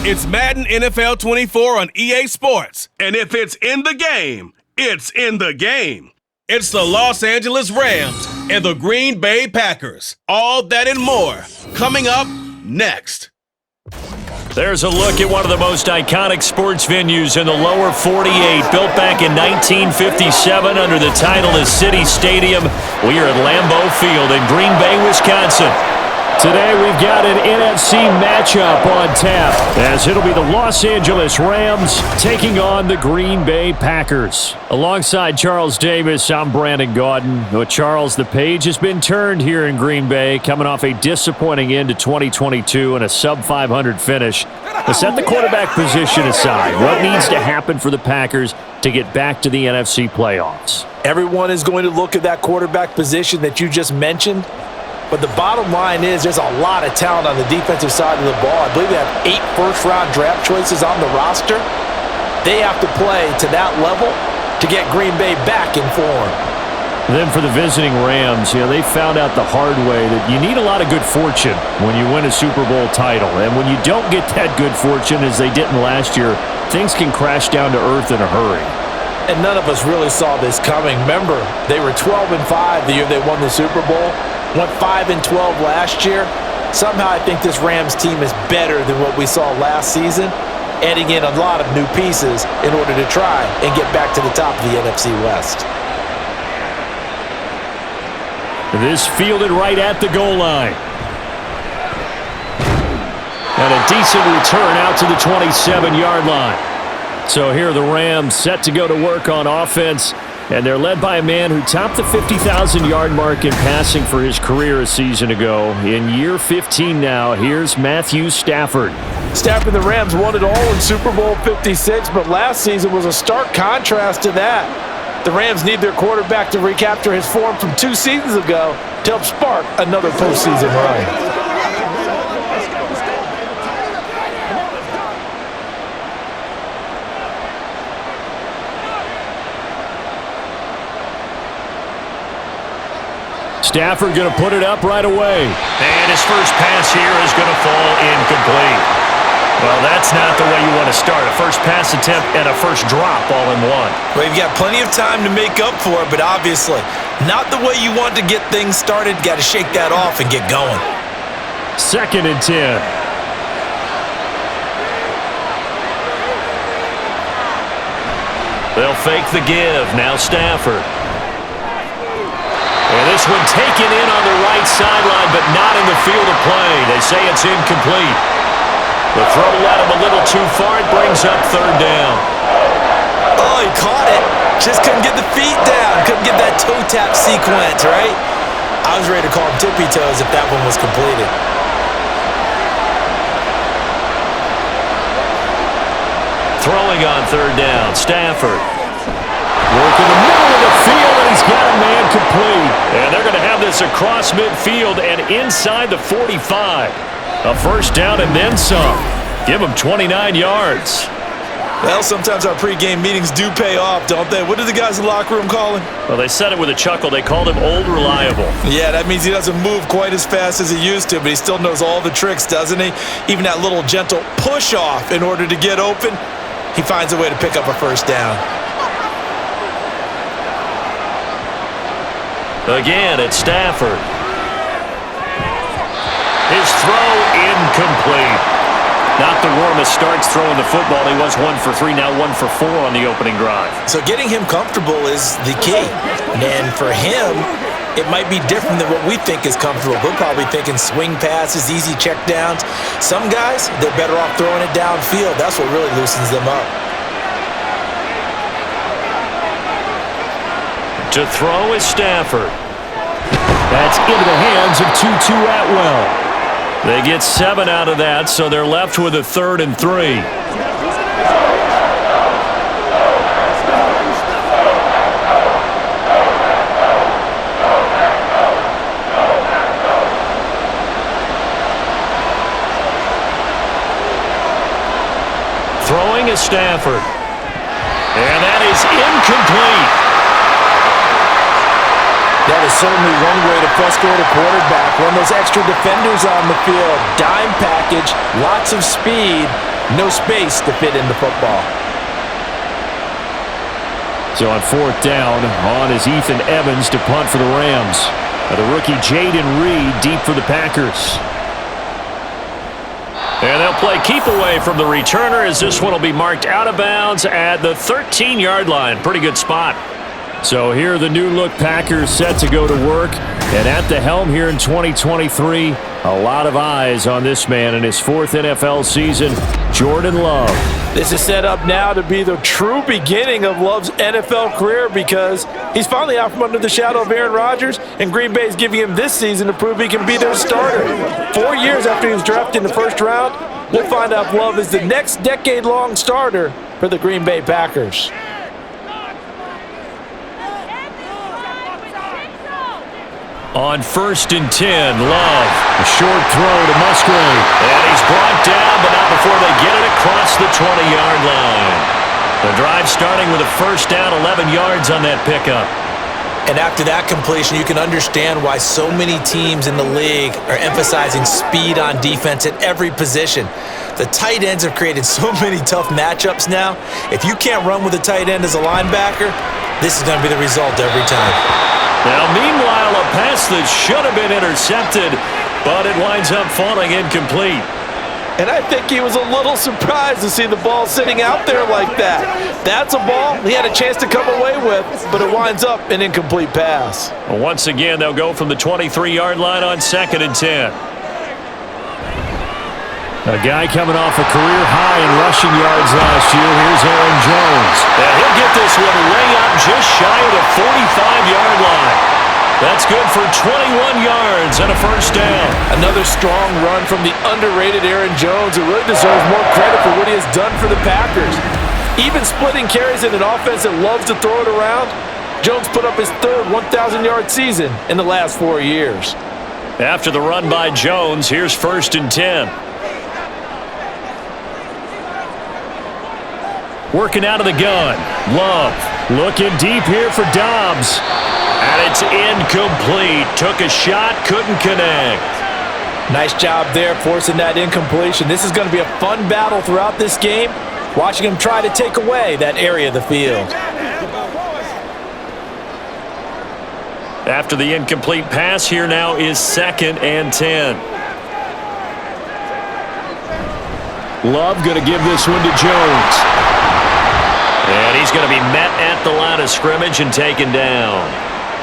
It's Madden NFL 24 on EA Sports. And if it's in the game, it's in the game. It's the Los Angeles Rams and the Green Bay Packers. All that and more coming up next. There's a look at one of the most iconic sports venues in the lower 48, built back in 1957 under the title of City Stadium. We are at Lambeau Field in Green Bay, Wisconsin. Today we've got an NFC matchup on tap, as it'll be the Los Angeles Rams taking on the Green Bay Packers. Alongside Charles Davis, I'm Brandon Gaudin. With Charles, the page has been turned here in Green Bay, coming off a disappointing end to 2022 and a sub-500 finish. To set the quarterback position aside, what needs to happen for the Packers to get back to the NFC playoffs? Everyone is going to look at that quarterback position that you just mentioned. But the bottom line is there's a lot of talent on the defensive side of the ball. I believe they have 8 first-round draft choices on the roster. They have to play to that level to get Green Bay back in form. Then for the visiting Rams, they found out the hard way that you need a lot of good fortune when you win a Super Bowl title. And when you don't get that good fortune, as they didn't last year, things can crash down to earth in a hurry. And none of us really saw this coming. Remember, they were 12-5 the year they won the Super Bowl. Went 5-12 last year. Somehow I think this Rams team is better than what we saw last season, adding in a lot of new pieces in order to try and get back to the top of the NFC West. This fielded right at the goal line. And a decent return out to the 27-yard line. So here are the Rams set to go to work on offense. And they're led by a man who topped the 50,000-yard mark in passing for his career a season ago. In year 15 now, here's Matthew Stafford. Stafford, the Rams won it all in Super Bowl 56, but last season was a stark contrast to that. The Rams need their quarterback to recapture his form from 2 seasons ago to help spark another postseason run. Stafford going to put it up right away. And his first pass here is going to fall incomplete. Well, that's not the way you want to start. A first pass attempt and a first drop all in one. Well, you've got plenty of time to make up for it, but obviously not the way you want to get things started. Got to shake that off and get going. 2nd and 10. They'll fake the give. Now Stafford. And this one taken in on the right sideline, but not in the field of play. They say it's incomplete. The throw led him a little too far. It brings up 3rd down. Oh, he caught it. Just couldn't get the feet down. Couldn't get that toe tap sequence, right? I was ready to call him tippy toes if that one was completed. Throwing on 3rd down, Stafford. Working the middle of the field, and he's got a man complete. And they're going to have this across midfield and inside the 45. A first down and then some. Give him 29 yards. Well, sometimes our pregame meetings do pay off, don't they? What do the guys in the locker room call him? Well, they said it with a chuckle. They called him Old Reliable. Yeah, that means he doesn't move quite as fast as he used to, but he still knows all the tricks, doesn't he? Even that little gentle push-off in order to get open, he finds a way to pick up a first down. Again, it's Stafford. His throw incomplete. Not the warmest starts throwing the football. He was 1 for 3, now 1 for 4 on the opening drive. So getting him comfortable is the key. And for him, it might be different than what we think is comfortable. We're probably thinking swing passes, easy checkdowns. Some guys, they're better off throwing it downfield. That's what really loosens them up. To throw is Stafford. That's into the hands of Tutu Atwell. They get 7 out of that, so they're left with a 3rd and 3. Throwing is Stafford. And that is incomplete. That is certainly one way to frustrate a quarterback. Run those extra defenders on the field. Dime package, lots of speed. No space to fit in the football. So on 4th down, on is Ethan Evans to punt for the Rams. The rookie Jaden Reed deep for the Packers. And they'll play keep away from the returner as this one will be marked out of bounds at the 13-yard line. Pretty good spot. So here are the new-look Packers set to go to work. And at the helm here in 2023, a lot of eyes on this man in his 4th NFL season, Jordan Love. This is set up now to be the true beginning of Love's NFL career because he's finally out from under the shadow of Aaron Rodgers, and Green Bay is giving him this season to prove he can be their starter. 4 years after he was drafted in the first round, we'll find out if Love is the next decade-long starter for the Green Bay Packers. On 1st and 10, Love, a short throw to Musgrave. And he's brought down, but not before they get it across the 20-yard line. The drive starting with a first down, 11 yards on that pickup. And after that completion, you can understand why so many teams in the league are emphasizing speed on defense at every position. The tight ends have created so many tough matchups now. If you can't run with a tight end as a linebacker, this is going to be the result every time. Now, meanwhile, a pass that should have been intercepted, but it winds up falling incomplete. And I think he was a little surprised to see the ball sitting out there like that. That's a ball he had a chance to come away with, but it winds up an incomplete pass. Well, once again, they'll go from the 23-yard line on 2nd and 10. A guy coming off a career high in rushing yards last year. Here's Aaron Jones. And he'll get this one way up just shy of the 45-yard line. That's good for 21 yards and a first down. Another strong run from the underrated Aaron Jones, who really deserves more credit for what he has done for the Packers. Even splitting carries in an offense that loves to throw it around, Jones put up his 3rd 1,000-yard season in the last 4 years. After the run by Jones, here's 1st and 10. Working out of the gun. Love looking deep here for Dobbs. And it's incomplete. Took a shot, couldn't connect. Nice job there forcing that incompletion. This is going to be a fun battle throughout this game, watching him try to take away that area of the field. After the incomplete pass, here now is 2nd and 10. Love going to give this one to Jones. And he's going to be met at the line of scrimmage and taken down.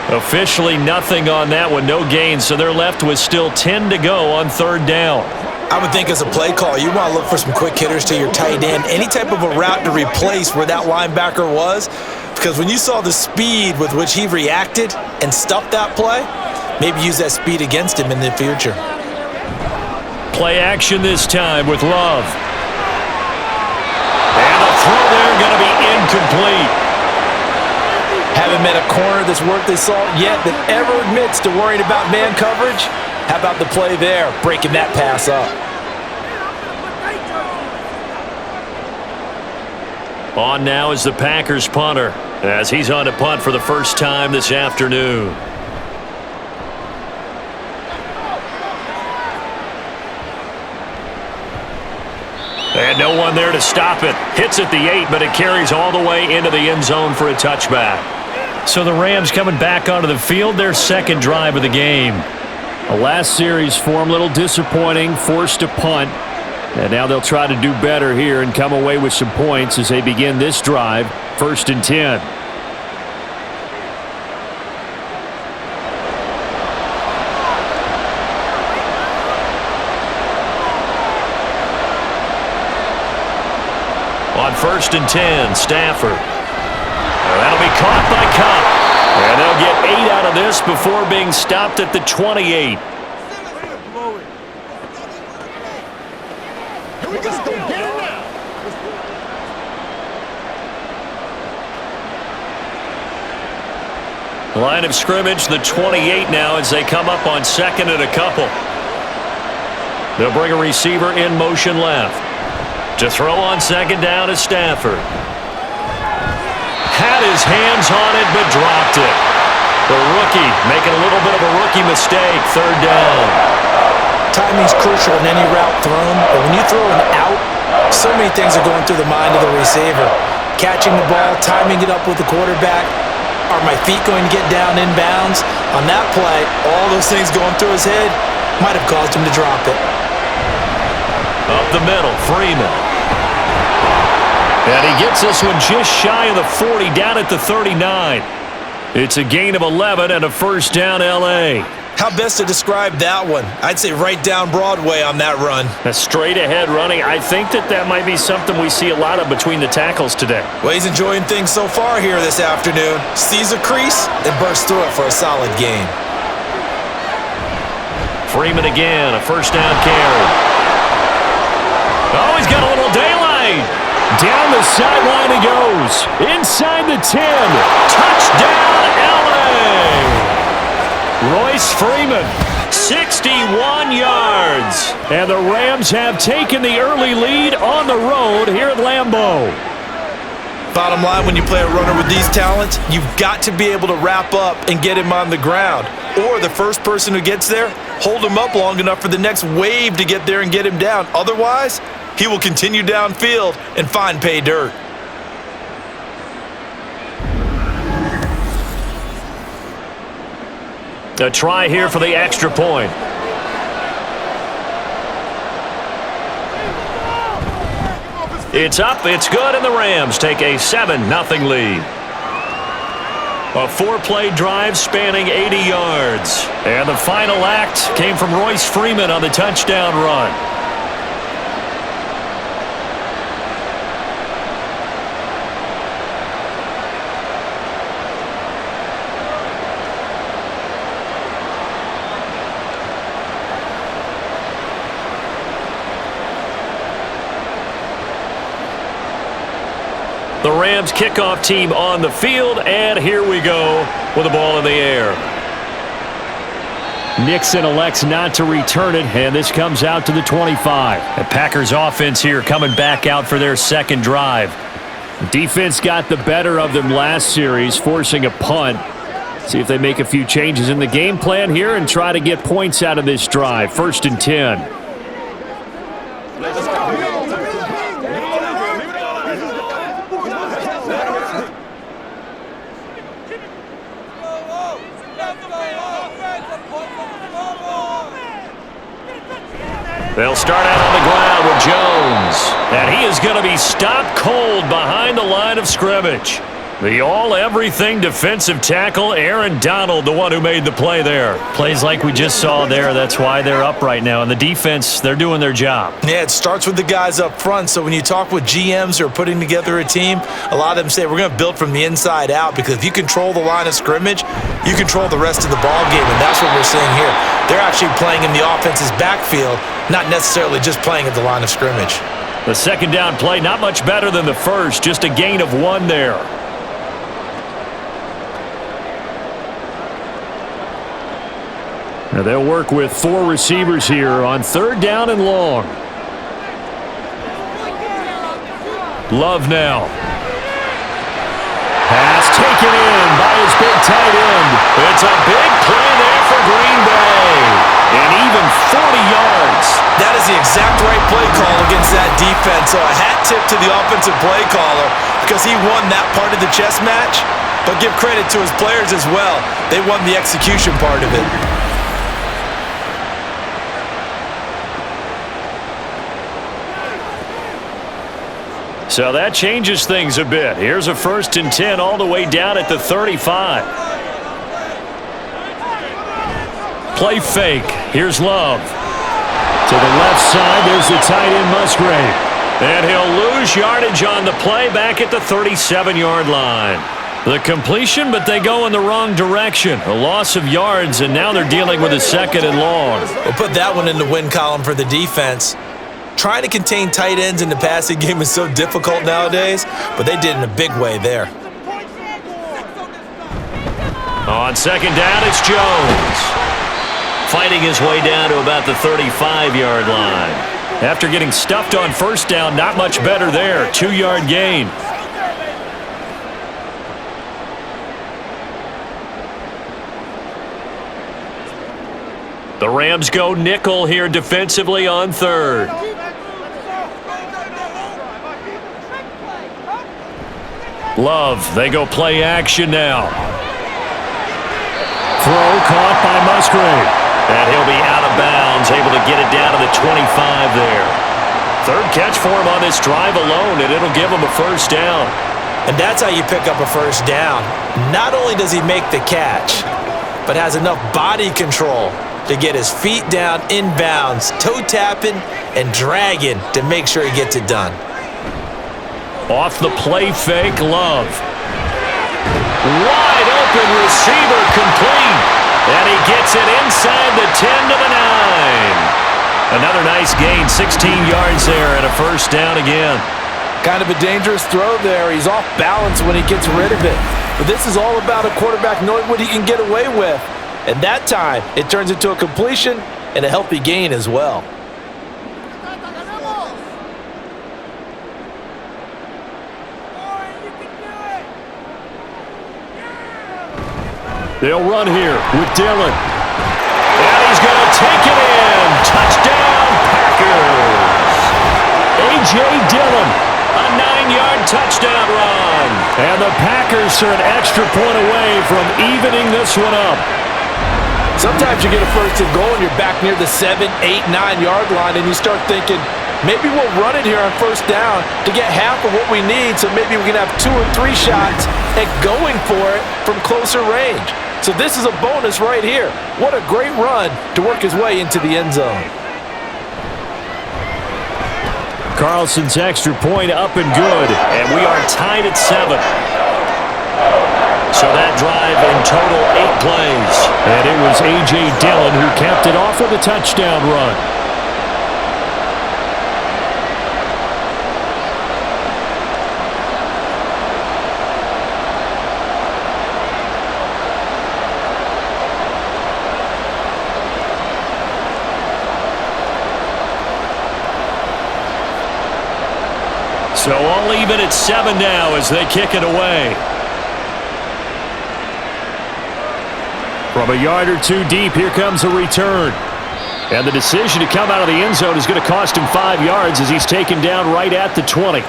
Officially nothing on that one, no gain, so they're left with still 10 to go on 3rd down. I would think as a play call, you want to look for some quick hitters to your tight end, any type of a route to replace where that linebacker was, because when you saw the speed with which he reacted and stuffed that play, maybe use that speed against him in the future. Play action this time with Love. And the throw there going to be incomplete. Haven't met a corner that's worth his salt yet that ever admits to worrying about man coverage. How about the play there, breaking that pass up? On now is the Packers punter, as he's on to punt for the first time this afternoon. And no one there to stop it. Hits at the 8, but it carries all the way into the end zone for a touchback. So the Rams coming back onto the field, their 2nd drive of the game. The last series for them, a little disappointing, forced to punt. And now they'll try to do better here and come away with some points as they begin this drive, 1st and 10. On 1st and 10, Stafford. That'll be caught by Cup. And they'll get 8 out of this before being stopped at the 28. Line of scrimmage, the 28 now as they come up on 2nd and a couple. They'll bring a receiver in motion left. To throw on 2nd down is Stafford. Had his hands on it, but dropped it. The rookie making a little bit of a rookie mistake. 3rd down. Timing's crucial in any route thrown, but when you throw an out, so many things are going through the mind of the receiver. Catching the ball, timing it up with the quarterback. Are my feet going to get down inbounds? On that play, all those things going through his head might have caused him to drop it. Up the middle, Freeman. And he gets this one just shy of the 40, down at the 39. It's a gain of 11 and a first down, L.A. How best to describe that one? I'd say right down Broadway on that run. A straight-ahead running. I think that might be something we see a lot of between the tackles today. Well, he's enjoying things so far here this afternoon. Sees a crease and bursts through it for a solid gain. Freeman again, a first down carry. Oh, he's got a little daylight. Down the sideline he goes. Inside the 10. Touchdown, L.A. Royce Freeman, 61 yards. And the Rams have taken the early lead on the road here at Lambeau. Bottom line, when you play a runner with these talents, you've got to be able to wrap up and get him on the ground. Or the first person who gets there, hold him up long enough for the next wave to get there and get him down. Otherwise, he will continue downfield and find pay dirt. A try here for the extra point. It's up, it's good, and the Rams take a 7-0 lead. A 4-play drive spanning 80 yards. And the final act came from Royce Freeman on the touchdown run. The Rams kickoff team on the field, and here we go with the ball in the air. Nixon elects not to return it, and this comes out to the 25. The Packers offense here coming back out for their second drive. Defense got the better of them last series, forcing a punt. See if they make a few changes in the game plan here and try to get points out of this drive. 1st and 10. They'll start out on the ground with Jones. And he is going to be stopped cold behind the line of scrimmage. The all-everything defensive tackle, Aaron Donald, the one who made the play there. Plays like we just saw there. That's why they're up right now. And the defense, they're doing their job. Yeah, it starts with the guys up front. So when you talk with GMs who are putting together a team, a lot of them say we're going to build from the inside out, because if you control the line of scrimmage, you control the rest of the ball game. And that's what we're seeing here. They're actually playing in the offense's backfield, not necessarily just playing at the line of scrimmage. The second down play, not much better than the first. Just a gain of 1 there. Now they'll work with 4 receivers here on 3rd down and long. Love now. Pass taken in by his big tight end. It's a big play there for Green Bay. And even 40 yards. That is the exact right play call against that defense. So a hat tip to the offensive play caller, because he won that part of the chess match. But give credit to his players as well. They won the execution part of it. So that changes things a bit. Here's a 1st and 10 all the way down at the 35. Play fake. Here's Love. To the left side, there's the tight end Musgrave. And he'll lose yardage on the play back at the 37-yard line. The completion, but they go in the wrong direction. A loss of yards, and now they're dealing with a 2nd and long. We'll put that one in the win column for the defense. Trying to contain tight ends in the passing game is so difficult nowadays, but they did in a big way there. On 2nd down, it's Jones. Fighting his way down to about the 35-yard line. After getting stuffed on 1st down, not much better there. 2-yard gain. The Rams go nickel here defensively on third. Love, they go play action now. Throw caught by Musgrave. And he'll be out of bounds, able to get it down to the 25 there. Third catch for him on this drive alone, and it'll give him a first down. And that's how you pick up a first down. Not only does he make the catch, but has enough body control to get his feet down inbounds, toe tapping and dragging to make sure he gets it done. Off the play fake, Love. Wide open receiver complete. And he gets it inside the 10 to the 9. Another nice gain, 16 yards there and a first down again. Kind of a dangerous throw there. He's off balance when he gets rid of it. But this is all about a quarterback knowing what he can get away with. And that time, it turns into a completion and a healthy gain as well. They'll run here with Dillon. And he's going to take it in. Touchdown, Packers. A.J. Dillon, a 9-yard touchdown run. And the Packers are an extra point away from evening this one up. Sometimes you get a first and goal and you're back near the 7, 8, 9-yard line and you start thinking, maybe we'll run it here on first down to get half of what we need so maybe we can have 2 or 3 shots at going for it from closer range. So this is a bonus right here. What a great run to work his way into the end zone. Carlson's extra point up and good, and we are tied at 7. So that drive in total 8 plays. And it was A.J. Dillon who capped it off with a touchdown run. So all even at 7 now as they kick it away. From a yard or 2 deep, here comes a return. And the decision to come out of the end zone is going to cost him 5 yards as he's taken down right at the 20.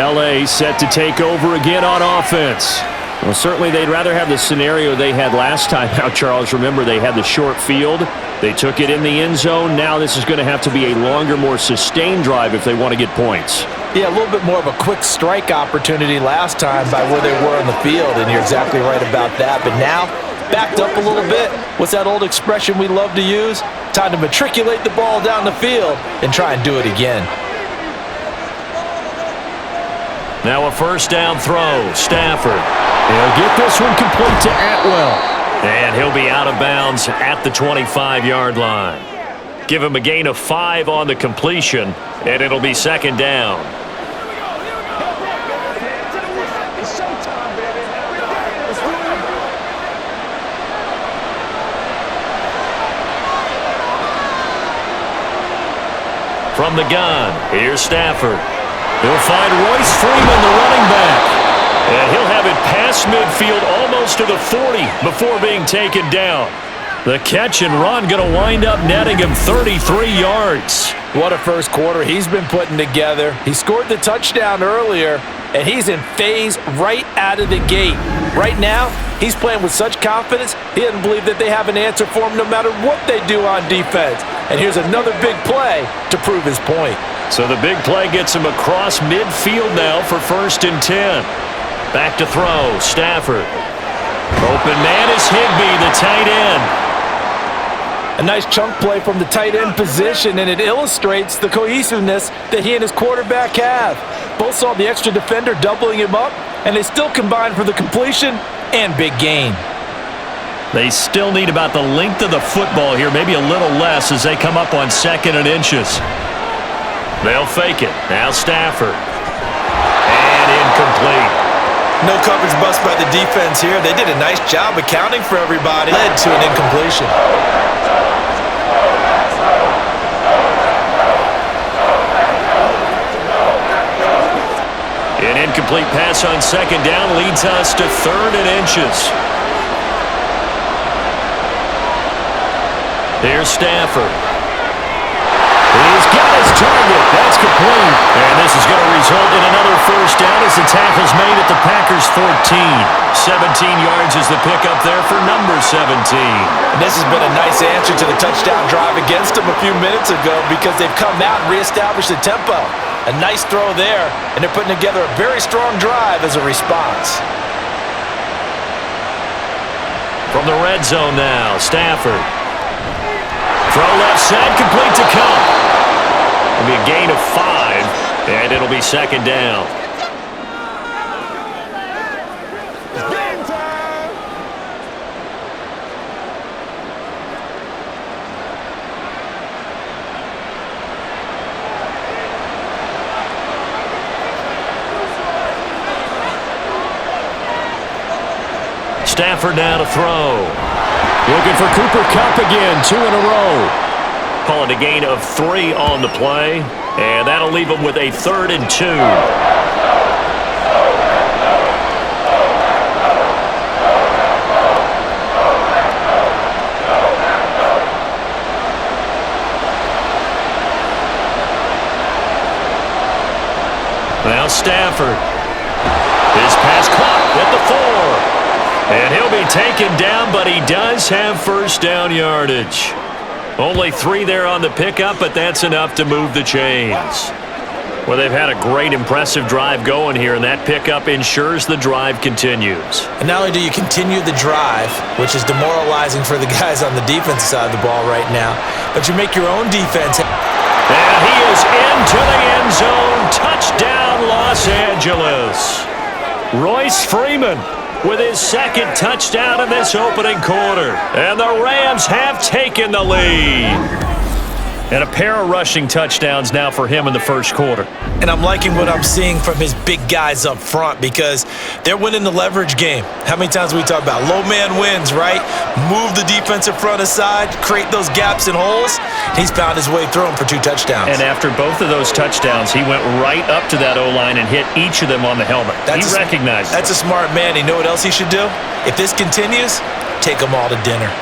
L.A. set to take over again on offense. Well, certainly they'd rather have the scenario they had last time out, Charles. Remember, they had the short field. They took it in the end zone. Now this is going to have to be a longer, more sustained drive if they want to get points. Yeah, a little bit more of a quick strike opportunity last time by where they were on the field, and you're exactly right about that. But now, backed up a little bit. What's that old expression we love to use? Time to matriculate the ball down the field and try and do it again. Now a first down throw. Stafford. He'll get this one complete to Atwell. And he'll be out of bounds at the 25-yard line. Give him a gain of 5 on the completion, and it'll be second down. From the gun, here's Stafford. He'll find Royce Freeman, the running back. And he'll have it past midfield almost to the 40 before being taken down. The catch and run going to wind up netting him 33 yards. What a first quarter he's been putting together. He scored the touchdown earlier, and he's in phase right out of the gate. Right now, he's playing with such confidence, he doesn't believe that they have an answer for him no matter what they do on defense. And here's another big play to prove his point. So the big play gets him across midfield now for 1st and 10. Back to throw, Stafford. Open man is Higbee, the tight end. A nice chunk play from the tight end position, and it illustrates the cohesiveness that he and his quarterback have. Both saw the extra defender doubling him up, and they still combined for the completion and big gain. They still need about the length of the football here, maybe a little less as they come up on 2nd and inches. They'll fake it. Now Stafford. And incomplete. No coverage bust by the defense here. They did a nice job accounting for everybody. Led to an incompletion. An incomplete pass on 2nd down leads us to 3rd and inches. Here's Stafford. He's got his target. That's complete. And this is going to result in another first down as the tackle's made at the Packers' 14. 17 yards is the pickup there for number 17. And this has been a nice answer to the touchdown drive against them a few minutes ago because they've come out and reestablished the tempo. A nice throw there, and they're putting together a very strong drive as a response. From the red zone now, Stafford. Throw left side, complete to Cup. It'll be a gain of 5, and it'll be second down. Stafford now to throw. Looking for Cooper Kupp again, 2 in a row. Calling a gain of 3 on the play, and that'll leave them with a 3rd and 2. Now Stafford. His pass caught at the 4. And he'll be taken down, but he does have first down yardage. Only 3 there on the pickup, but that's enough to move the chains. Well, they've had a great, impressive drive going here, and that pickup ensures the drive continues. And not only do you continue the drive, which is demoralizing for the guys on the defensive side of the ball right now, but you make your own defense. And he is into the end zone. Touchdown, Los Angeles. Royce Freeman with his 2nd touchdown in this opening quarter. And the Rams have taken the lead. And a pair of rushing touchdowns now for him in the first quarter. And I'm liking what I'm seeing from his big guys up front because they're winning the leverage game. How many times we talk about low man wins, right? Move the defensive front aside, create those gaps and holes. He's found his way through them for 2 touchdowns. And after both of those touchdowns, he went right up to that O-line and hit each of them on the helmet. He recognized it. That's a smart man. You know what else he should do? If this continues, take them all to dinner.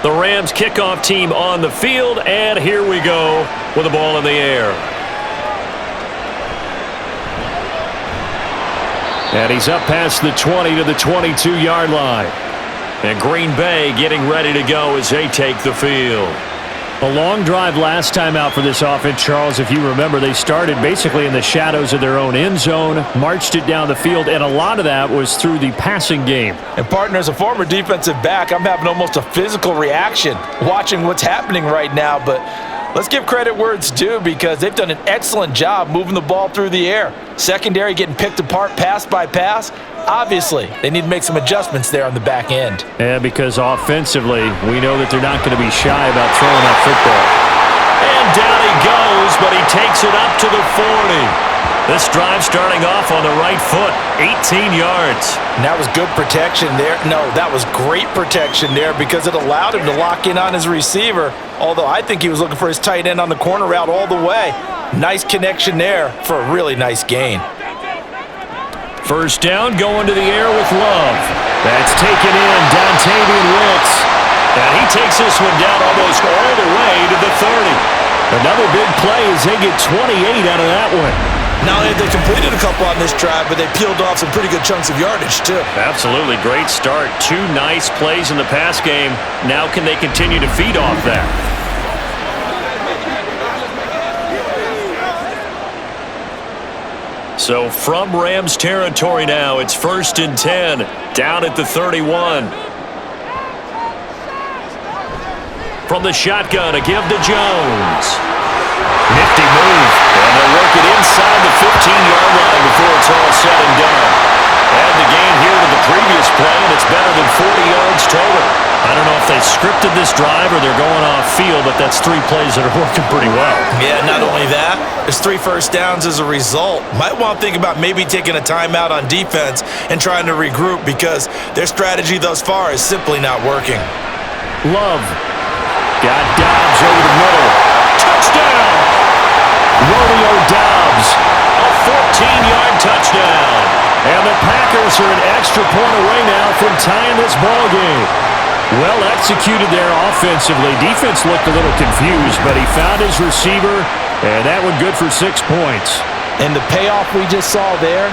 The Rams kickoff team on the field, and here we go with the ball in the air. And he's up past the 20 to the 22-yard line. And Green Bay getting ready to go as they take the field. A long drive last time out for this offense, Charles. If you remember, they started basically in the shadows of their own end zone, marched it down the field, and a lot of that was through the passing game. And partner, as a former defensive back, I'm having almost a physical reaction watching what's happening right now. But let's give credit where it's due because they've done an excellent job moving the ball through the air. Secondary getting picked apart pass by pass. Obviously, they need to make some adjustments there on the back end. Yeah, because offensively, we know that they're not going to be shy about throwing that football. And down he goes, but he takes it up to the 40. This drive starting off on the right foot, 18 yards. And that was good protection there. No, that was great protection there because it allowed him to lock in on his receiver, although I think he was looking for his tight end on the corner route all the way. Nice connection there for a really nice gain. First down, going to the air with Love. That's taken in, Dontavian Wicks. And he takes this one down almost all the way to the 30. Another big play as they get 28 out of that one. Not only have they completed a couple on this drive, but they peeled off some pretty good chunks of yardage, too. Absolutely. Great start. 2 nice plays in the pass game. Now can they continue to feed off that? So from Rams territory now, it's 1st and 10, down at the 31. From the shotgun, a give to Jones. Nifty move, and they'll work it inside the 15-yard line before it's all said and done. Add the gain here to the previous play, and it's better than 40 yards total. I don't know if they scripted this drive or they're going off field, but that's 3 plays that are working pretty well. Yeah, not only that, there's 3 first downs as a result. Might want to think about maybe taking a timeout on defense and trying to regroup because their strategy thus far is simply not working. Love. Got Dobbs over the middle. Touchdown! Romeo Dobbs. A 14-yard touchdown. And the Packers are an extra point away now from tying this ball game. Well executed there offensively. Defense looked a little confused, but he found his receiver, and that one good for 6 points. And the payoff we just saw there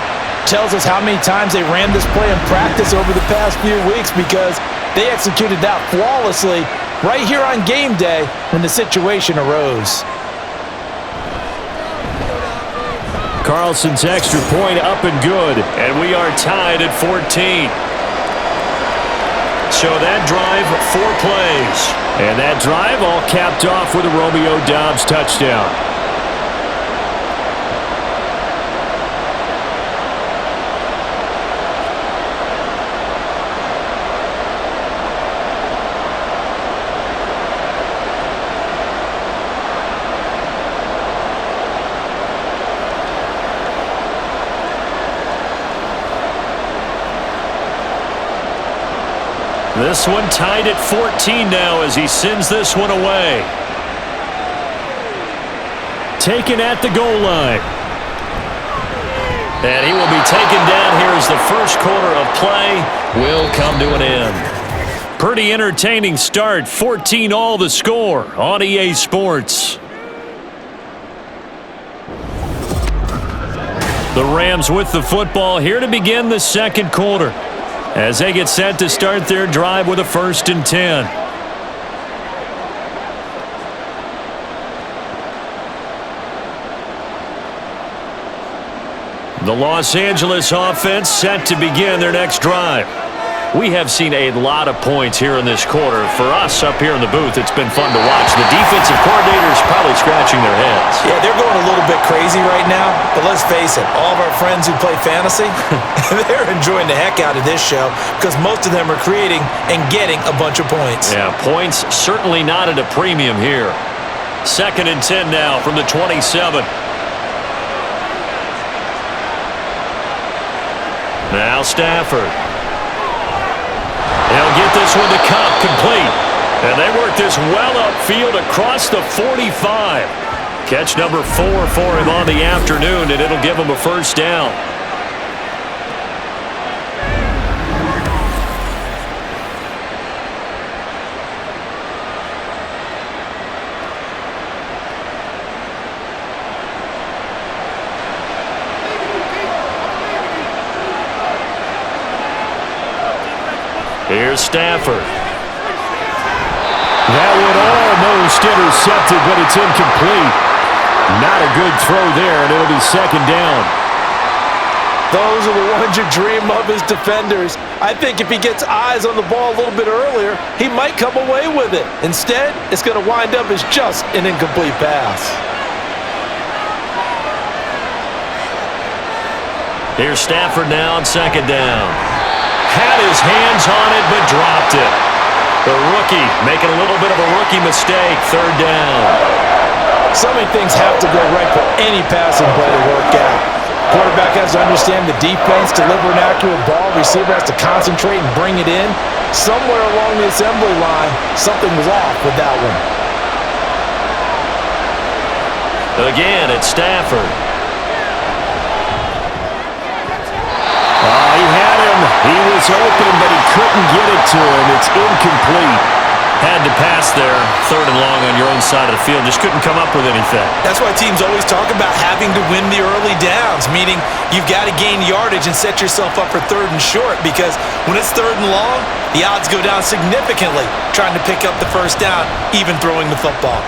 tells us how many times they ran this play in practice over the past few weeks because they executed that flawlessly right here on game day when the situation arose. Carlson's extra point up and good, and we are tied at 14. So that drive, 4 plays. And that drive all capped off with a Romeo Dobbs touchdown. This one tied at 14 now as he sends this one away. Taken at the goal line. And he will be taken down here as the first quarter of play will come to an end. Pretty entertaining start. 14 all the score on EA Sports. The Rams with the football here to begin the second quarter, as they get set to start their drive with a 1st and 10. The Los Angeles offense set to begin their next drive. We have seen a lot of points here in this quarter. For us up here in the booth, it's been fun to watch. The defensive coordinators probably scratching their heads. Yeah, they're going a little bit crazy right now, but let's face it, all of our friends who play fantasy, they're enjoying the heck out of this show because most of them are creating and getting a bunch of points. Yeah, points certainly not at a premium here. 2nd and 10 now from the 27. Now Stafford. They'll get this one to Cup, complete. And they work this well upfield across the 45. Catch number 4 for him on the afternoon, and it'll give him a 1st down. Here's Stafford. That one almost intercepted, but it's incomplete. Not a good throw there, and it'll be 2nd down. Those are the ones you dream of as defenders. I think if he gets eyes on the ball a little bit earlier, he might come away with it. Instead, it's going to wind up as just an incomplete pass. Here's Stafford now on 2nd down. Had his hands on it, but dropped it. The rookie making a little bit of a rookie mistake. 3rd down. So many things have to go right for any passing play to work out. Quarterback has to understand the defense, deliver an accurate ball. Receiver has to concentrate and bring it in. Somewhere along the assembly line, something was off with that one. Again, it's Stafford. He had him. He was open, but he couldn't get it to him. It's incomplete. Had to pass there. 3rd and long on your own side of the field. Just couldn't come up with anything. That's why teams always talk about having to win the early downs, meaning you've got to gain yardage and set yourself up for 3rd and short, because when it's 3rd and long, the odds go down significantly trying to pick up the 1st down, even throwing the football.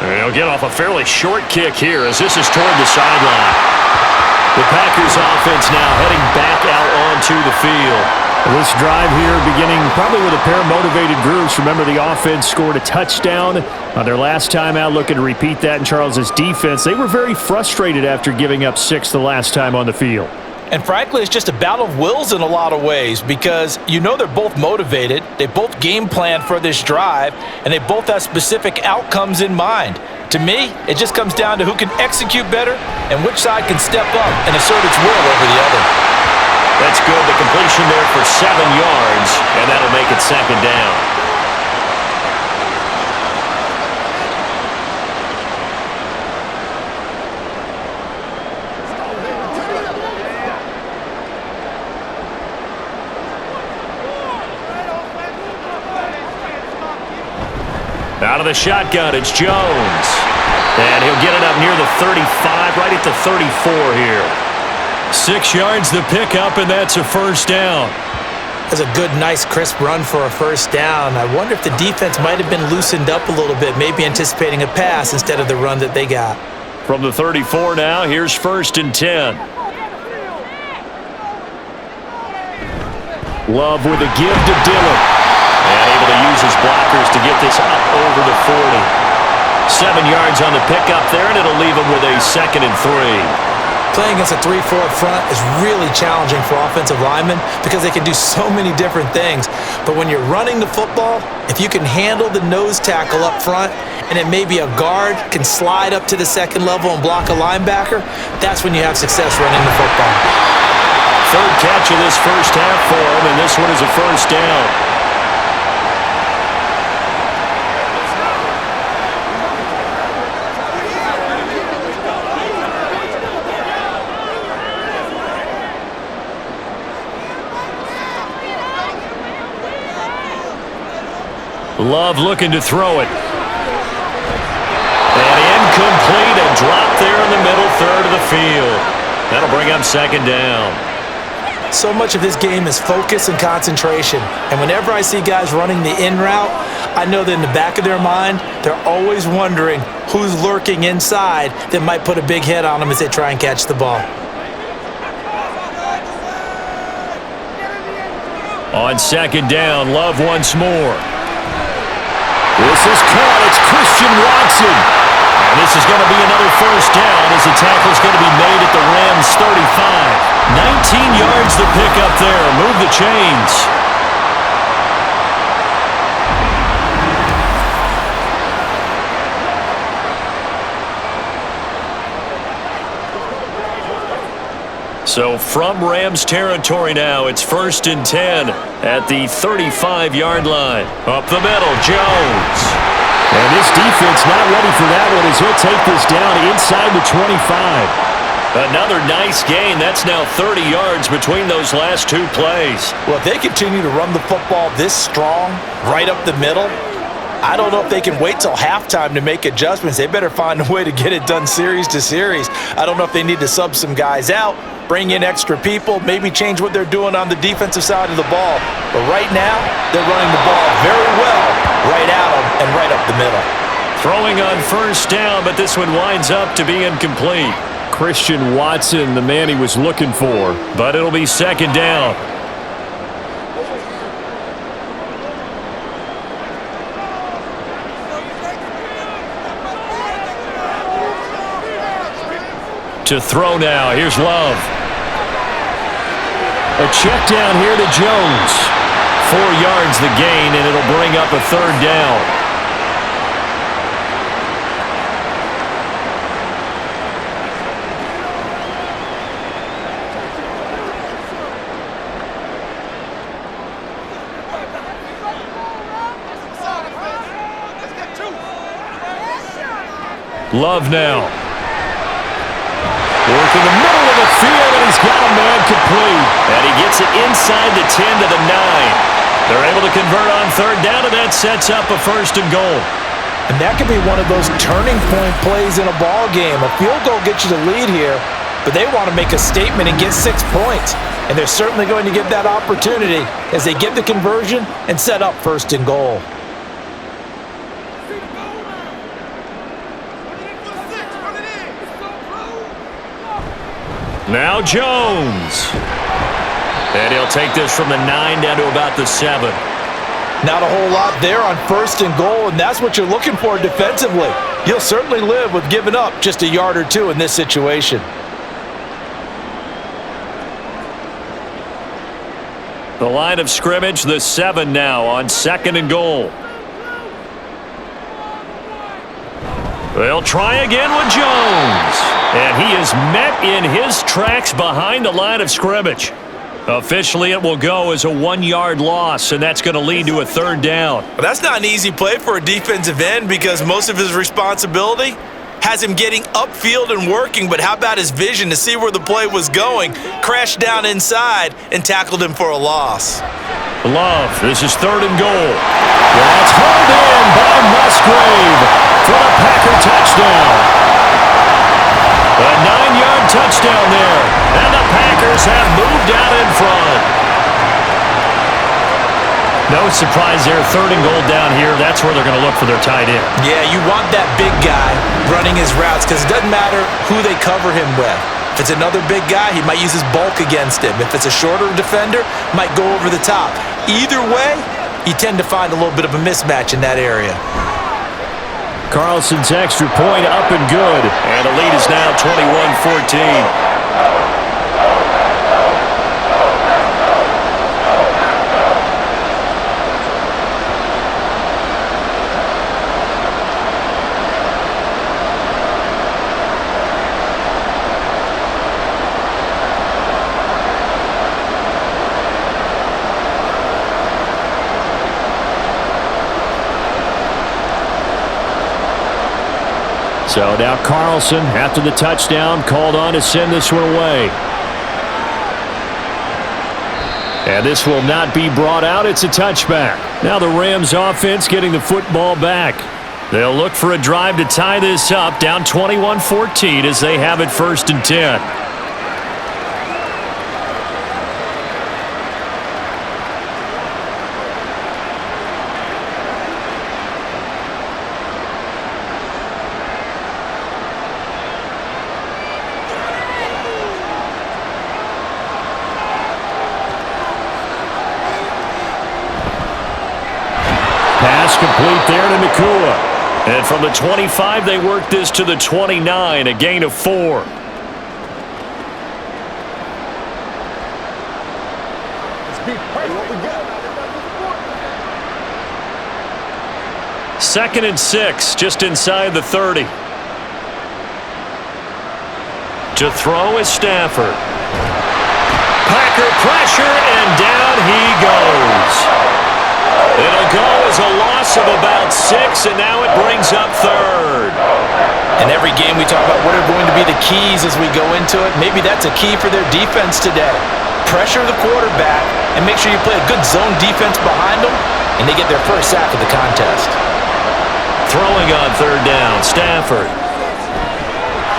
They'll get off a fairly short kick here as this is toward the sideline. The Packers offense now heading back out onto the field. This drive here beginning probably with a pair of motivated groups. Remember, the offense scored a touchdown on their last time out, looking to repeat that in Charles's defense. They were very frustrated after giving up 6 the last time on the field. And frankly, it's just a battle of wills in a lot of ways because you know they're both motivated, they both game plan for this drive, and they both have specific outcomes in mind. To me, it just comes down to who can execute better and which side can step up and assert its will over the other. That's good. The completion there for 7 yards, and that'll make it second down. Out of the shotgun, it's Jones. And he'll get it up near the 35, right at the 34 here. 6 yards the pickup, and that's a first down. That's a good, nice, crisp run for a first down. I wonder if the defense might have been loosened up a little bit, maybe anticipating a pass instead of the run that they got. From the 34 now, here's 1st and 10. Love with a give to Dillon. And able to use his blockers to get this up over the 40. 7 yards on the pickup there, and it'll leave him with a 2nd and 3. Playing against a 3-4 front is really challenging for offensive linemen because they can do so many different things. But when you're running the football, if you can handle the nose tackle up front and then maybe a guard can slide up to the 2nd level and block a linebacker, that's when you have success running the football. 3rd catch of this first half for him, and this one is a first down. Love looking to throw it. And incomplete, a drop there in the middle third of the field. That'll bring up 2nd down. So much of this game is focus and concentration. And whenever I see guys running the in route, I know that in the back of their mind, they're always wondering who's lurking inside that might put a big hit on them as they try and catch the ball. On 2nd down, Love once more. This is caught. It's Christian Watson. And this is going to be another first down as the tackle is going to be made at the Rams' 35. 19 yards the pickup there. Move the chains. So from Rams territory now, it's 1st and 10 at the 35-yard line. Up the middle, Jones. And this defense not ready for that one as he'll take this down inside the 25. Another nice gain. That's now 30 yards between those last 2 plays. Well, if they continue to run the football this strong, right up the middle, I don't know if they can wait till halftime to make adjustments. They better find a way to get it done series to series. I don't know if they need to sub some guys out, bring in extra people, maybe change what they're doing on the defensive side of the ball. But right now, they're running the ball very well right at them and right up the middle. Throwing on first down, but this one winds up to be incomplete. Christian Watson, the man he was looking for, but it'll be 2nd down. To throw now, here's Love. A check down here to Jones. 4 yards the gain, and it'll bring up a 3rd down. Love now. Work in the middle of the field, and he's got a man complete. And he gets it inside the 10 to the 9. They're able to convert on 3rd down, and that sets up a 1st and goal. And that could be one of those turning point plays in a ball game. A field goal gets you the lead here, but they want to make a statement and get 6 points. And they're certainly going to get that opportunity as they get the conversion and set up 1st and goal. Now Jones. And he'll take this from the 9 down to about the 7. Not a whole lot there on 1st and goal, and that's what you're looking for defensively. You'll certainly live with giving up just a yard or 2 in this situation. The line of scrimmage, the 7 now on 2nd and goal. They'll try again with Jones. And he is met in his tracks behind the line of scrimmage. Officially, it will go as a 1-yard loss, and that's going to lead to a 3rd down. Well, that's not an easy play for a defensive end because most of his responsibility has him getting upfield and working, but how about his vision to see where the play was going? Crashed down inside and tackled him for a loss. Love, this is 3rd and goal. That's hauled in by Musgrave for a Packer touchdown. A 9-yard touchdown there, and the Packers have moved out in front. No surprise there, 3rd and goal down here. That's where they're going to look for their tight end. Yeah, you want that big guy running his routes because it doesn't matter who they cover him with. If it's another big guy, he might use his bulk against him. If it's a shorter defender, might go over the top. Either way, you tend to find a little bit of a mismatch in that area. Carlson's extra point up and good. And the lead is now 21-14. So now Carlson, after the touchdown, called on to send this one away. And this will not be brought out. It's a touchback. Now the Rams offense getting the football back. They'll look for a drive to tie this up, down 21-14 as they have it 1st and 10. Complete there to Nakua. And from the 25, they work this to the 29, a gain of 4. Second and 6, just inside the 30. To throw is Stafford. Packer pressure, and down he goes. It'll go as a loss of about 6, and now it brings up 3rd. In every game we talk about what are going to be the keys as we go into it. Maybe that's a key for their defense today. Pressure the quarterback and make sure you play a good zone defense behind them, and they get their first sack of the contest. Throwing on 3rd down, Stafford.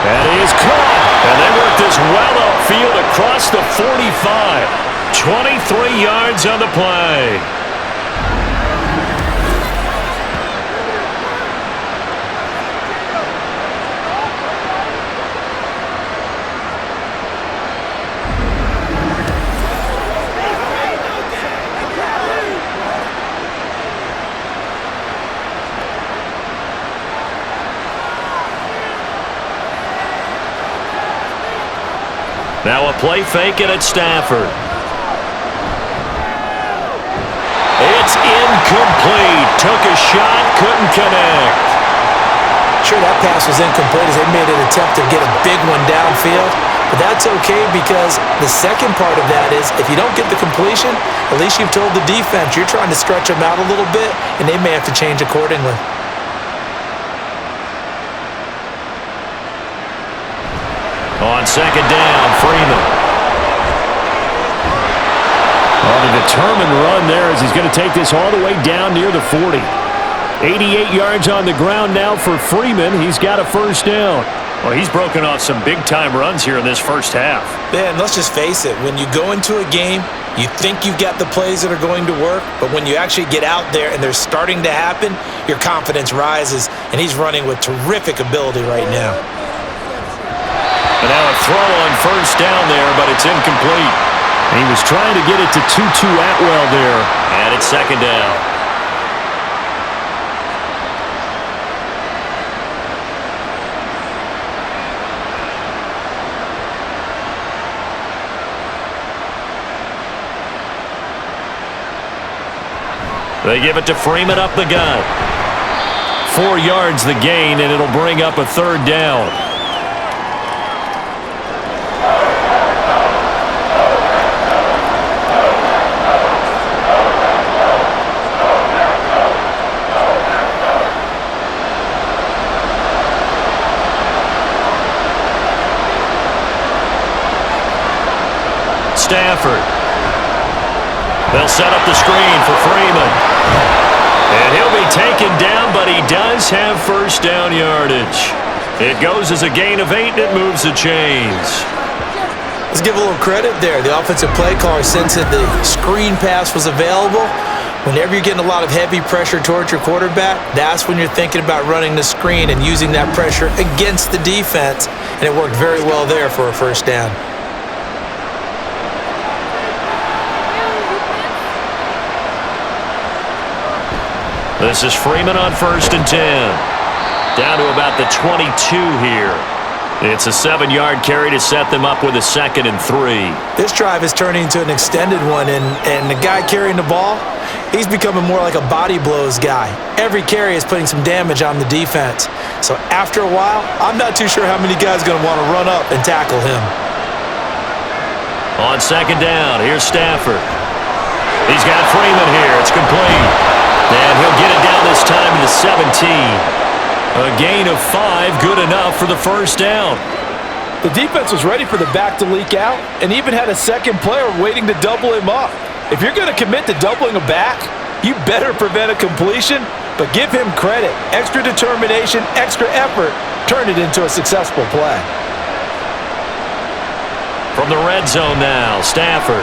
And he is caught. And they work this well upfield across the 45. 23 yards on the play. Now a play fake and it's Stafford. It's incomplete. Took a shot, couldn't connect. Sure, that pass was incomplete as they made an attempt to get a big one downfield. But that's okay because the second part of that is if you don't get the completion, at least you've told the defense you're trying to stretch them out a little bit, and they may have to change accordingly. On 2nd down, Freeman. On a determined run there as he's going to take this all the way down near the 40. 88 yards on the ground now for Freeman. He's got a 1st down. Well, he's broken off some big-time runs here in this first half. Yeah, and let's just face it. When you go into a game, you think you've got the plays that are going to work, but when you actually get out there and they're starting to happen, your confidence rises, and he's running with terrific ability right now. And now a throw on 1st down there, but it's incomplete. He was trying to get it to Tutu Atwell there. And it's 2nd down. They give it to Freeman up the gut. 4 yards the gain, and it'll bring up a third down. Stafford. They'll set up the screen for Freeman. And he'll be taken down, but he does have first down yardage. It goes as a gain of 8, and it moves the chains. Let's give a little credit there. The offensive play caller sensed that the screen pass was available. Whenever you're getting a lot of heavy pressure towards your quarterback, that's when you're thinking about running the screen and using that pressure against the defense. And it worked very well there for a first down. This is Freeman on 1st and 10. Down to about the 22 here. It's a 7-yard carry to set them up with a 2nd and 3. This drive is turning into an extended one, and the guy carrying the ball, he's becoming more like a body blows guy. Every carry is putting some damage on the defense. So after a while, I'm not too sure how many guys are going to want to run up and tackle him. On 2nd down, here's Stafford. He's got Freeman here. It's complete. And he'll get it down this time to the 17. A gain of 5, good enough for the first down. The defense was ready for the back to leak out and even had a second player waiting to double him up. If you're going to commit to doubling a back, you better prevent a completion, but give him credit. Extra determination, extra effort, turn it into a successful play. From the red zone now, Stafford.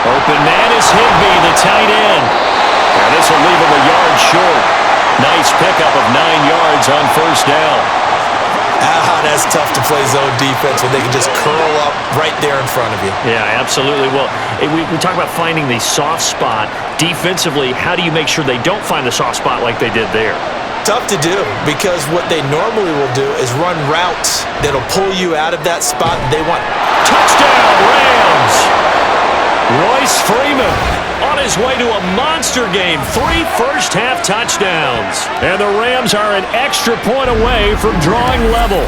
Open man is Higbee, the tight end. And this will leave him a yard short. Nice pickup of 9 yards on first down. That's tough to play zone defense when they can just curl up right there in front of you. Yeah, absolutely. Well, we talk about finding the soft spot. Defensively, how do you make sure they don't find the soft spot like they did there? Tough to do, because what they normally will do is run routes that'll pull you out of that spot they want. Touchdown, Rams! Royce Freeman on his way to a monster game. 3 first-half touchdowns. And the Rams are an extra point away from drawing level.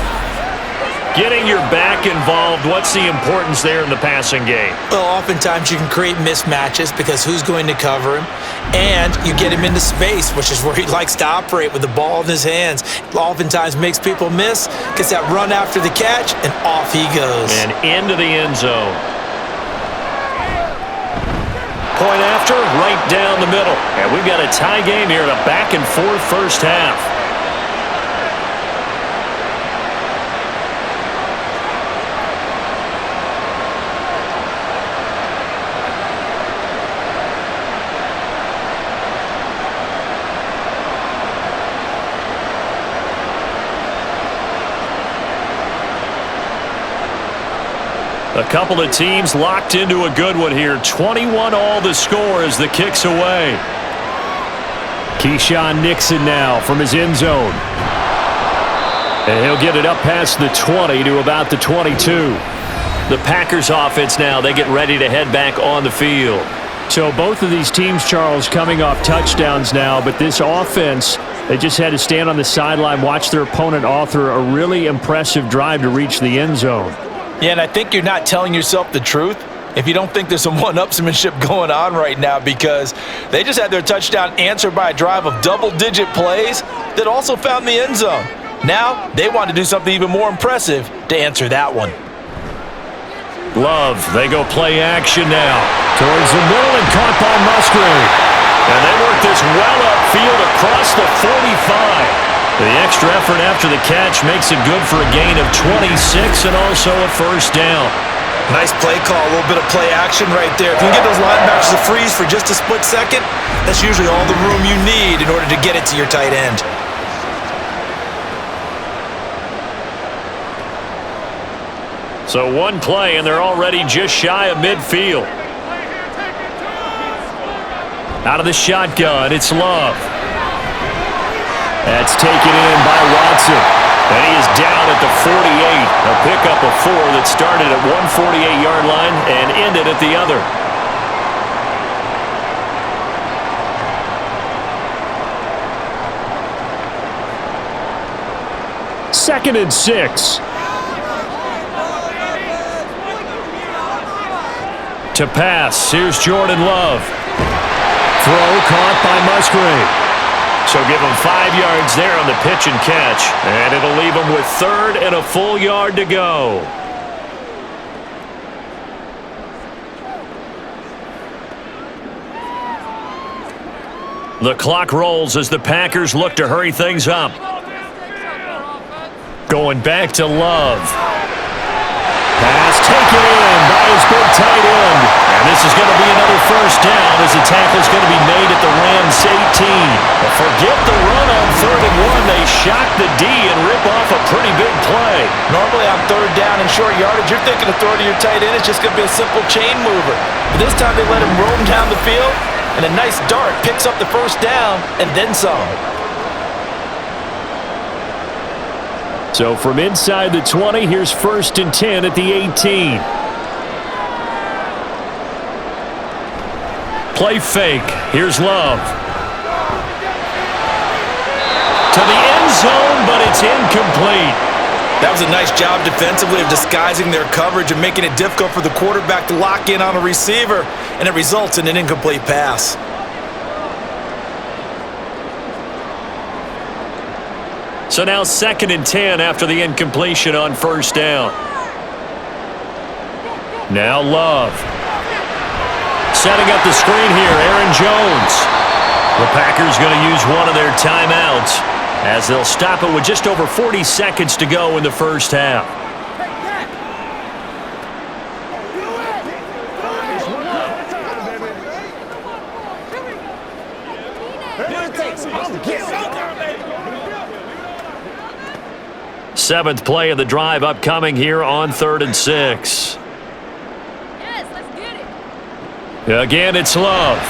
Getting your back involved, what's the importance there in the passing game? Well, oftentimes you can create mismatches because who's going to cover him? And you get him into space, which is where he likes to operate with the ball in his hands. Oftentimes makes people miss, gets that run after the catch, and off he goes. And into the end zone. Point after, right down the middle. And we've got a tie game here in a back-and-forth first half. A couple of teams locked into a good one here. 21 all the score as the kick's away. Keyshawn Nixon now from his end zone. And he'll get it up past the 20 to about the 22. The Packers offense now, they get ready to head back on the field. So both of these teams, Charles, coming off touchdowns now, but this offense, they just had to stand on the sideline, watch their opponent author a really impressive drive to reach the end zone. Yeah, and I think you're not telling yourself the truth if you don't think there's some one-upsmanship going on right now, because they just had their touchdown answered by a drive of double-digit plays that also found the end zone. Now, they want to do something even more impressive to answer that one. Love, they go play action now. Towards the middle and caught by Musgrave. And they work this well upfield across the 45. The extra effort after the catch makes it good for a gain of 26 and also a first down. Nice play call, a little bit of play action right there. If you can get those linebackers to freeze for just a split second, that's usually all the room you need in order to get it to your tight end. So one play and they're already just shy of midfield. Out of the shotgun, it's Love. That's taken in by Watson. And he is down at the 48. A pickup of 4 that started at one 48-yard line and ended at the other. 2nd and 6. To pass, here's Jordan Love. Throw caught by Musgrave. So give him 5 yards there on the pitch and catch, and it'll leave him with 3rd and a full yard to go. The clock rolls as the Packers look to hurry things up. Going back to Love. Pass taken in by his big tight end. And this is going to be another first down as the tackle is going to be made at the Rams 18. But forget the run on 3rd and 1. They shock the D and rip off a pretty big play. Normally on 3rd down and short yardage, you're thinking of throwing to your tight end. It's just going to be a simple chain mover. But this time they let him roam down the field, and a nice dart picks up the first down and then some. So from inside the 20, here's 1st and 10 at the 18. Play fake. Here's Love. To the end zone, but it's incomplete. That was a nice job defensively of disguising their coverage and making it difficult for the quarterback to lock in on a receiver, and it results in an incomplete pass. So now 2nd and 10 after the incompletion on 1st down. Now Love. Setting up the screen here, Aaron Jones. The Packers going to use one of their timeouts as they'll stop it with just over 40 seconds to go in the first half. Seventh play of the drive upcoming here on 3rd and 6. Yes, let's get it. Again, it's Love. He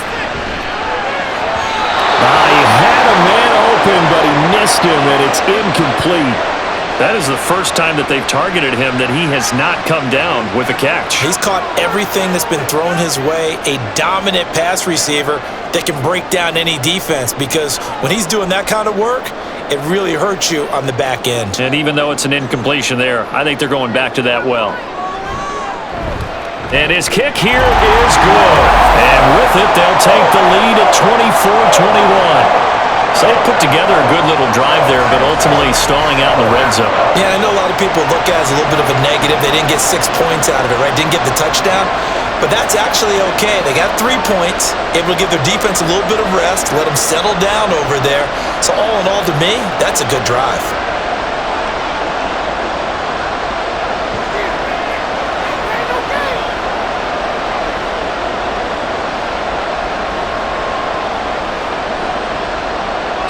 had a man open, but he missed him, and it's incomplete. That is the first time that they've targeted him that he has not come down with a catch. He's caught everything that's been thrown his way, a dominant pass receiver that can break down any defense, because when he's doing that kind of work, it really hurts you on the back end. And even though it's an incompletion there, I think they're going back to that well. And his kick here is good. And with it, they'll take the lead at 24-21. So they put together a good little drive there, but ultimately stalling out in the red zone. Yeah, I know a lot of people look at it as a little bit of a negative. They didn't get 6 points out of it, right? Didn't get the touchdown. But that's actually okay. They got 3 points, able to give their defense a little bit of rest, let them settle down over there. So all in all, to me, that's a good drive.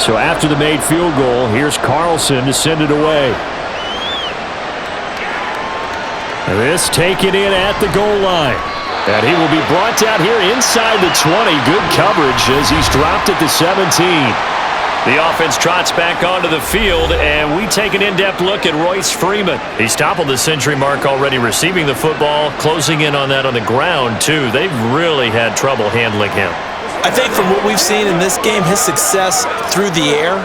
So after the made field goal, here's Carlson to send it away. This taken in at the goal line. And he will be brought down here inside the 20. Good coverage as he's dropped at the 17. The offense trots back onto the field, and we take an in-depth look at Royce Freeman. He's toppled the century mark already receiving the football, closing in on that on the ground, too. They've really had trouble handling him. I think from what we've seen in this game, his success through the air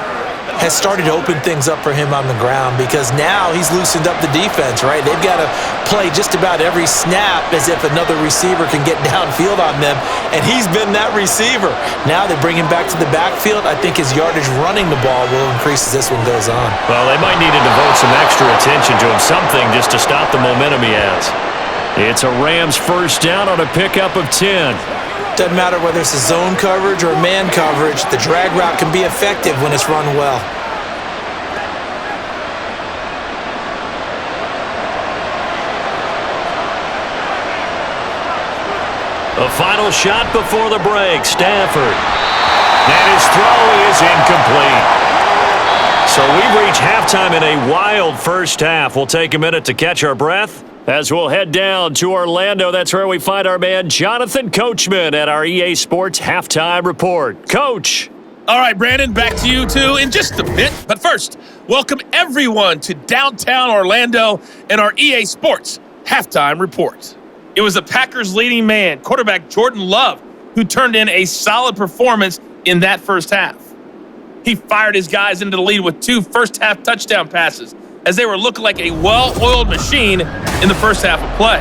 has started to open things up for him on the ground, because now he's loosened up the defense, right? They've got to play just about every snap as if another receiver can get downfield on them, and he's been that receiver. Now they bring him back to the backfield. I think his yardage running the ball will increase as this one goes on. Well, they might need to devote some extra attention to him, something just to stop the momentum he has. It's a Rams first down on a pickup of 10. Doesn't matter whether it's a zone coverage or man coverage, the drag route can be effective when it's run well. The final shot before the break, Stafford. And his throw is incomplete. So we reach halftime in a wild first half. We'll take a minute to catch our breath as we'll head down to Orlando. That's where we find our man Jonathan Coachman at our EA Sports Halftime Report. Coach. All right, Brandon, back to you two in just a bit. But first, welcome everyone to downtown Orlando and our EA Sports Halftime Report. It was the Packers' leading man, quarterback Jordan Love, who turned in a solid performance in that first half. He fired his guys into the lead with 2 first-half touchdown passes as they were looking like a well-oiled machine in the first half of play.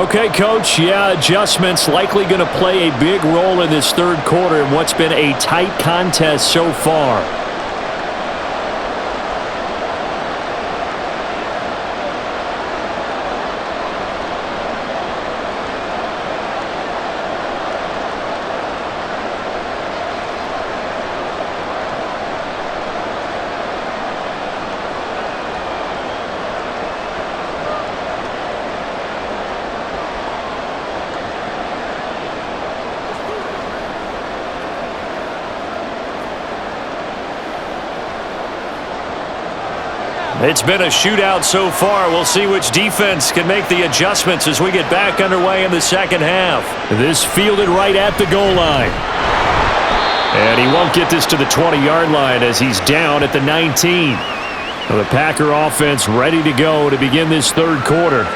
Okay, Coach, adjustments likely going to play a big role in this third quarter in what's been a tight contest so far. It's been a shootout so far. We'll see which defense can make the adjustments as we get back underway in the second half. This fielded right at the goal line. And he won't get this to the 20-yard line as he's down at the 19. The Packer offense ready to go to begin this third quarter.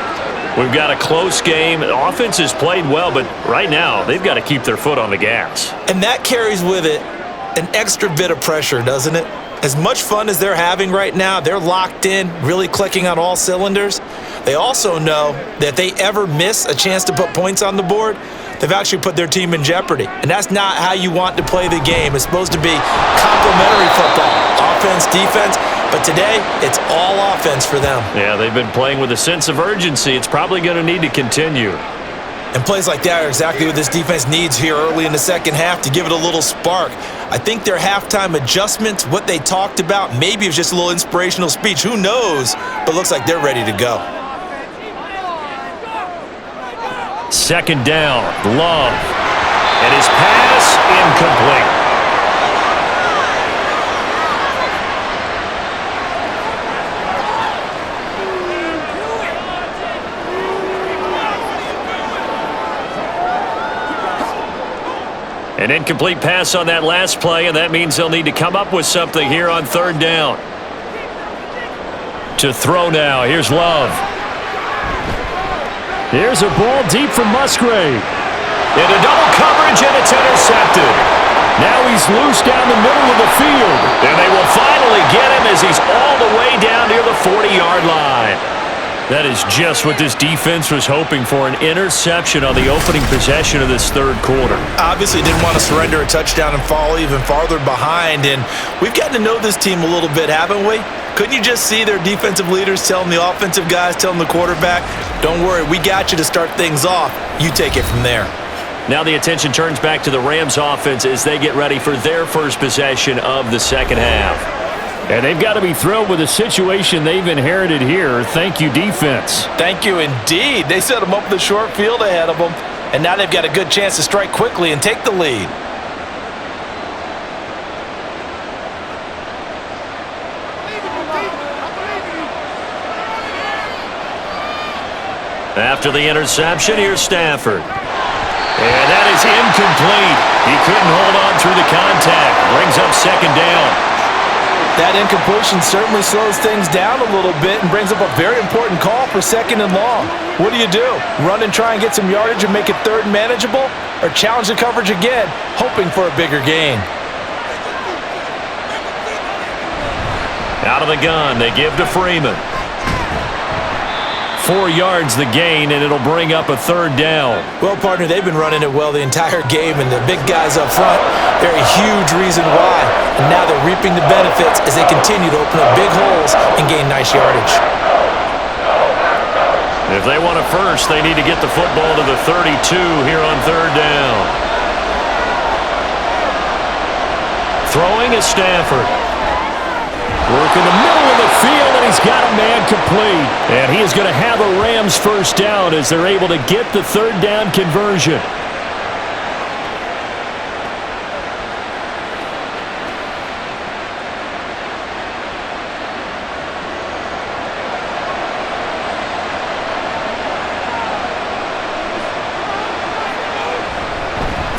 We've got a close game. The offense has played well, but right now they've got to keep their foot on the gas. And that carries with it an extra bit of pressure, doesn't it? As much fun as they're having right now, they're locked in, really clicking on all cylinders. They also know that if they ever miss a chance to put points on the board, they've actually put their team in jeopardy. And that's not how you want to play the game. It's supposed to be complementary football, offense, defense. But today, it's all offense for them. Yeah, they've been playing with a sense of urgency. It's probably going to need to continue. And plays like that are exactly what this defense needs here early in the second half to give it a little spark. I think their halftime adjustments, what they talked about, maybe it was just a little inspirational speech. Who knows? But it looks like they're ready to go. Second down, Love. And his pass incomplete. An incomplete pass on that last play, and that means they'll need to come up with something here on third down. To throw now, here's Love. Here's a ball deep from Musgrave. Into double coverage, and it's intercepted. Now he's loose down the middle of the field. And they will finally get him as he's all the way down near the 40-yard line. That is just what this defense was hoping for, an interception on the opening possession of this third quarter. Obviously didn't want to surrender a touchdown and fall even farther behind, and we've gotten to know this team a little bit, haven't we? Couldn't you just see their defensive leaders telling the offensive guys, telling the quarterback, don't worry, we got you to start things off. You take it from there. Now the attention turns back to the Rams offense as they get ready for their first possession of the second half. And they've got to be thrilled with the situation they've inherited here. Thank you, defense. Thank you, indeed. They set them up with the short field ahead of them, and now they've got a good chance to strike quickly and take the lead. After the interception, here's Stafford. And that is incomplete. He couldn't hold on through the contact. Brings up second down. That incompletion certainly slows things down a little bit and brings up a very important call for second and long. What do? Run and try and get some yardage and make it third and manageable? Or challenge the coverage again, hoping for a bigger gain? Out of the gun, they give to Freeman. 4 yards the gain, and it'll bring up a third down. Well, partner, they've been running it well the entire game, and the big guys up front, they're a huge reason why. And now they're reaping the benefits as they continue to open up big holes and gain nice yardage. If they want a first, they need to get the football to the 32 here on third down. Throwing is Stafford. Work in the middle of the field, and he's got a man complete. And he is going to have a Rams first down as they're able to get the third down conversion.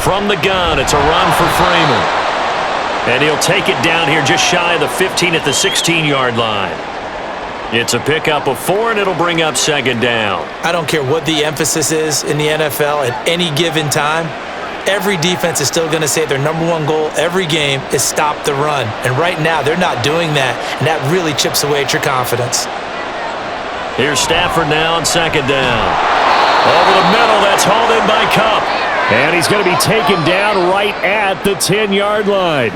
From the gun, it's a run for Freeman. And he'll take it down here just shy of the 15 at the 16-yard line. It's a pickup of 4, and it'll bring up second down. I don't care what the emphasis is in the NFL at any given time. Every defense is still going to say their number one goal every game is stop the run. And right now, they're not doing that, and that really chips away at your confidence. Here's Stafford now on second down. Over the middle, that's hauled in by Cup. And he's going to be taken down right at the 10-yard line.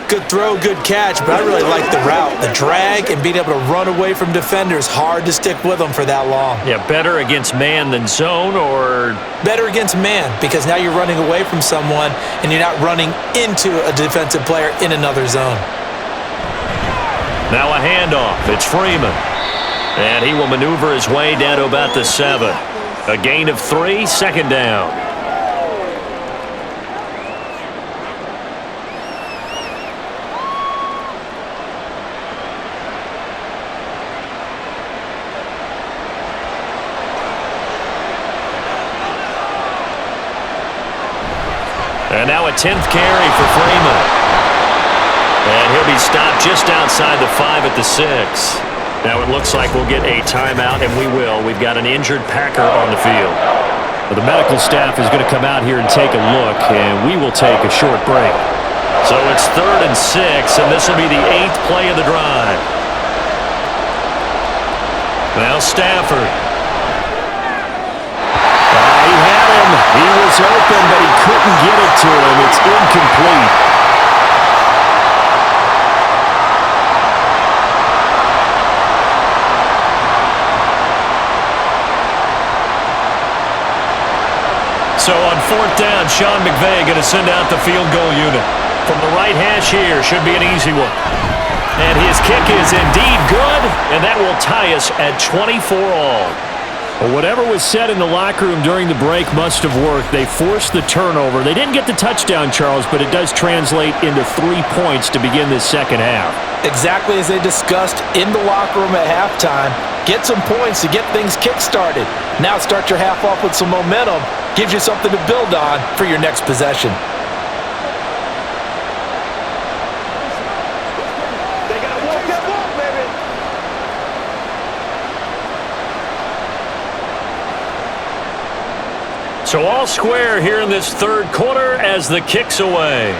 Good throw, good catch, but I really like the route. The drag and being able to run away from defenders, hard to stick with them for that long. Yeah, better against man than zone, or? Better against man, because now you're running away from someone and you're not running into a defensive player in another zone. Now a handoff. It's Freeman. And he will maneuver his way down to about the 7. A gain of 3, second down. And now a 10th carry for Freeman. And he'll be stopped just outside the 5 at the 6. Now it looks like we'll get a timeout, and we will. We've got an injured Packer on the field. Well, the medical staff is going to come out here and take a look, and we will take a short break. So it's 3rd and 6, and this will be the 8th play of the drive. Now Stafford. He had him. He was open, but he couldn't get it to him. It's incomplete. So on 4th down, Sean McVay going to send out the field goal unit. From the right hash here, should be an easy one. And his kick is indeed good, and that will tie us at 24 all. Well, whatever was said in the locker room during the break must have worked. They forced the turnover. They didn't get the touchdown, Charles, but it does translate into 3 points to begin this second half. Exactly as they discussed in the locker room at halftime. Get some points to get things kick-started. Now start your half off with some momentum. Gives you something to build on for your next possession. So all square here in this 3rd quarter as the kick's away.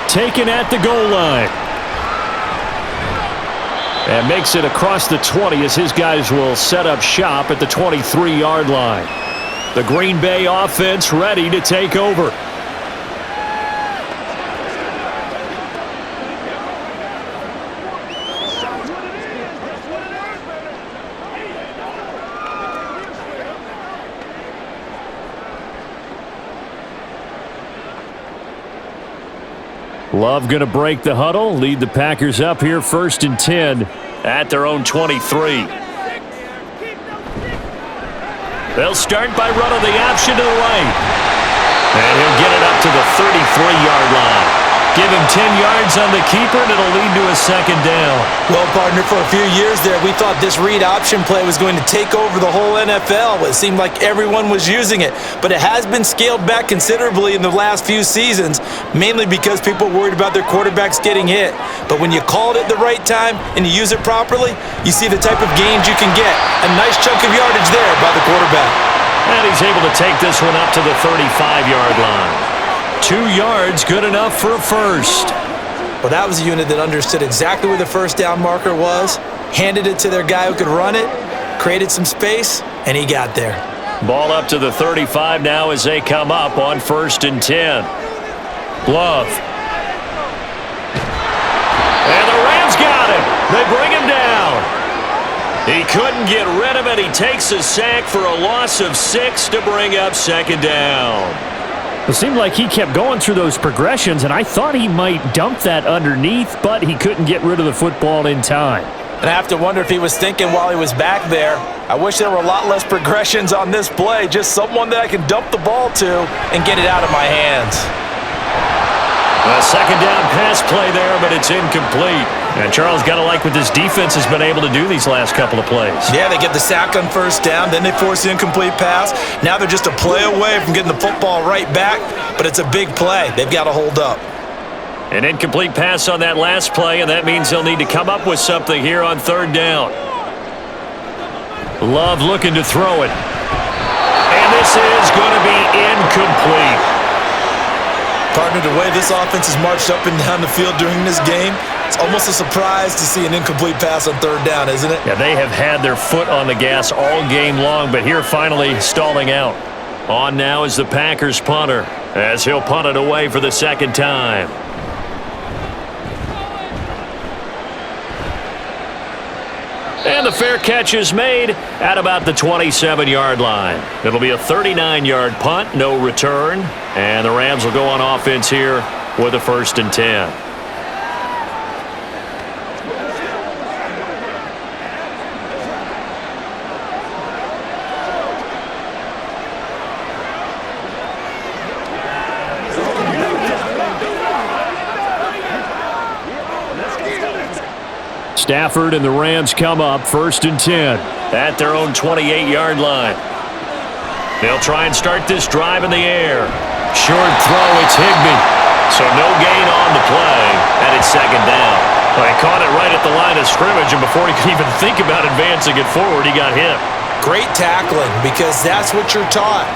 Taken at the goal line. And makes it across the 20 as his guys will set up shop at the 23-yard line. The Green Bay offense ready to take over. Love going to break the huddle, lead the Packers up here 1st and 10 at their own 23. They'll start by running the option to the right. And he'll get it up to the 33-yard line. Give him 10 yards on the keeper, and it'll lead to a second down. Well, partner, for a few years there, we thought this read option play was going to take over the whole NFL. It seemed like everyone was using it. But it has been scaled back considerably in the last few seasons, mainly because people are worried about their quarterbacks getting hit. But when you call it at the right time and you use it properly, you see the type of gains you can get. A nice chunk of yardage there by the quarterback. And he's able to take this one up to the 35-yard line. 2 yards, good enough for a first. Well, that was a unit that understood exactly where the first down marker was, handed it to their guy who could run it, created some space, and he got there. Ball up to the 35 now as they come up on 1st and 10. Love. And the Rams got him. They bring him down. He couldn't get rid of it. He takes a sack for a loss of 6 to bring up second down. It seemed like he kept going through those progressions, and I thought he might dump that underneath, but he couldn't get rid of the football in time. And I have to wonder if he was thinking while he was back there, I wish there were a lot less progressions on this play, just someone that I can dump the ball to and get it out of my hands. A second down pass play there, but it's incomplete. And Charles, got to like what this defense has been able to do these last couple of plays. Yeah, they get the sack on first down, then they force the incomplete pass. Now they're just a play away from getting the football right back, but it's a big play. They've got to hold up. An incomplete pass on that last play, and that means they'll need to come up with something here on 3rd down. Love looking to throw it. And this is going to be incomplete. Partner, the way this offense has marched up and down the field during this game, It's almost a surprise to see an incomplete pass on third down, isn't it? Yeah, they have had their foot on the gas all game long, but here finally stalling out. On now is the Packers punter, as he'll punt it away for the second time. And the fair catch is made at about the 27-yard line. It'll be a 39-yard punt, no return. And the Rams will go on offense here with a 1st and 10. Stafford and the Rams come up 1st and 10 at their own 28-yard line. They'll try and start this drive in the air. Short throw, it's Higbee. So no gain on the play, and it's 2nd down. Well, he caught it right at the line of scrimmage, and before he could even think about advancing it forward, he got hit. Great tackling, because that's what you're taught.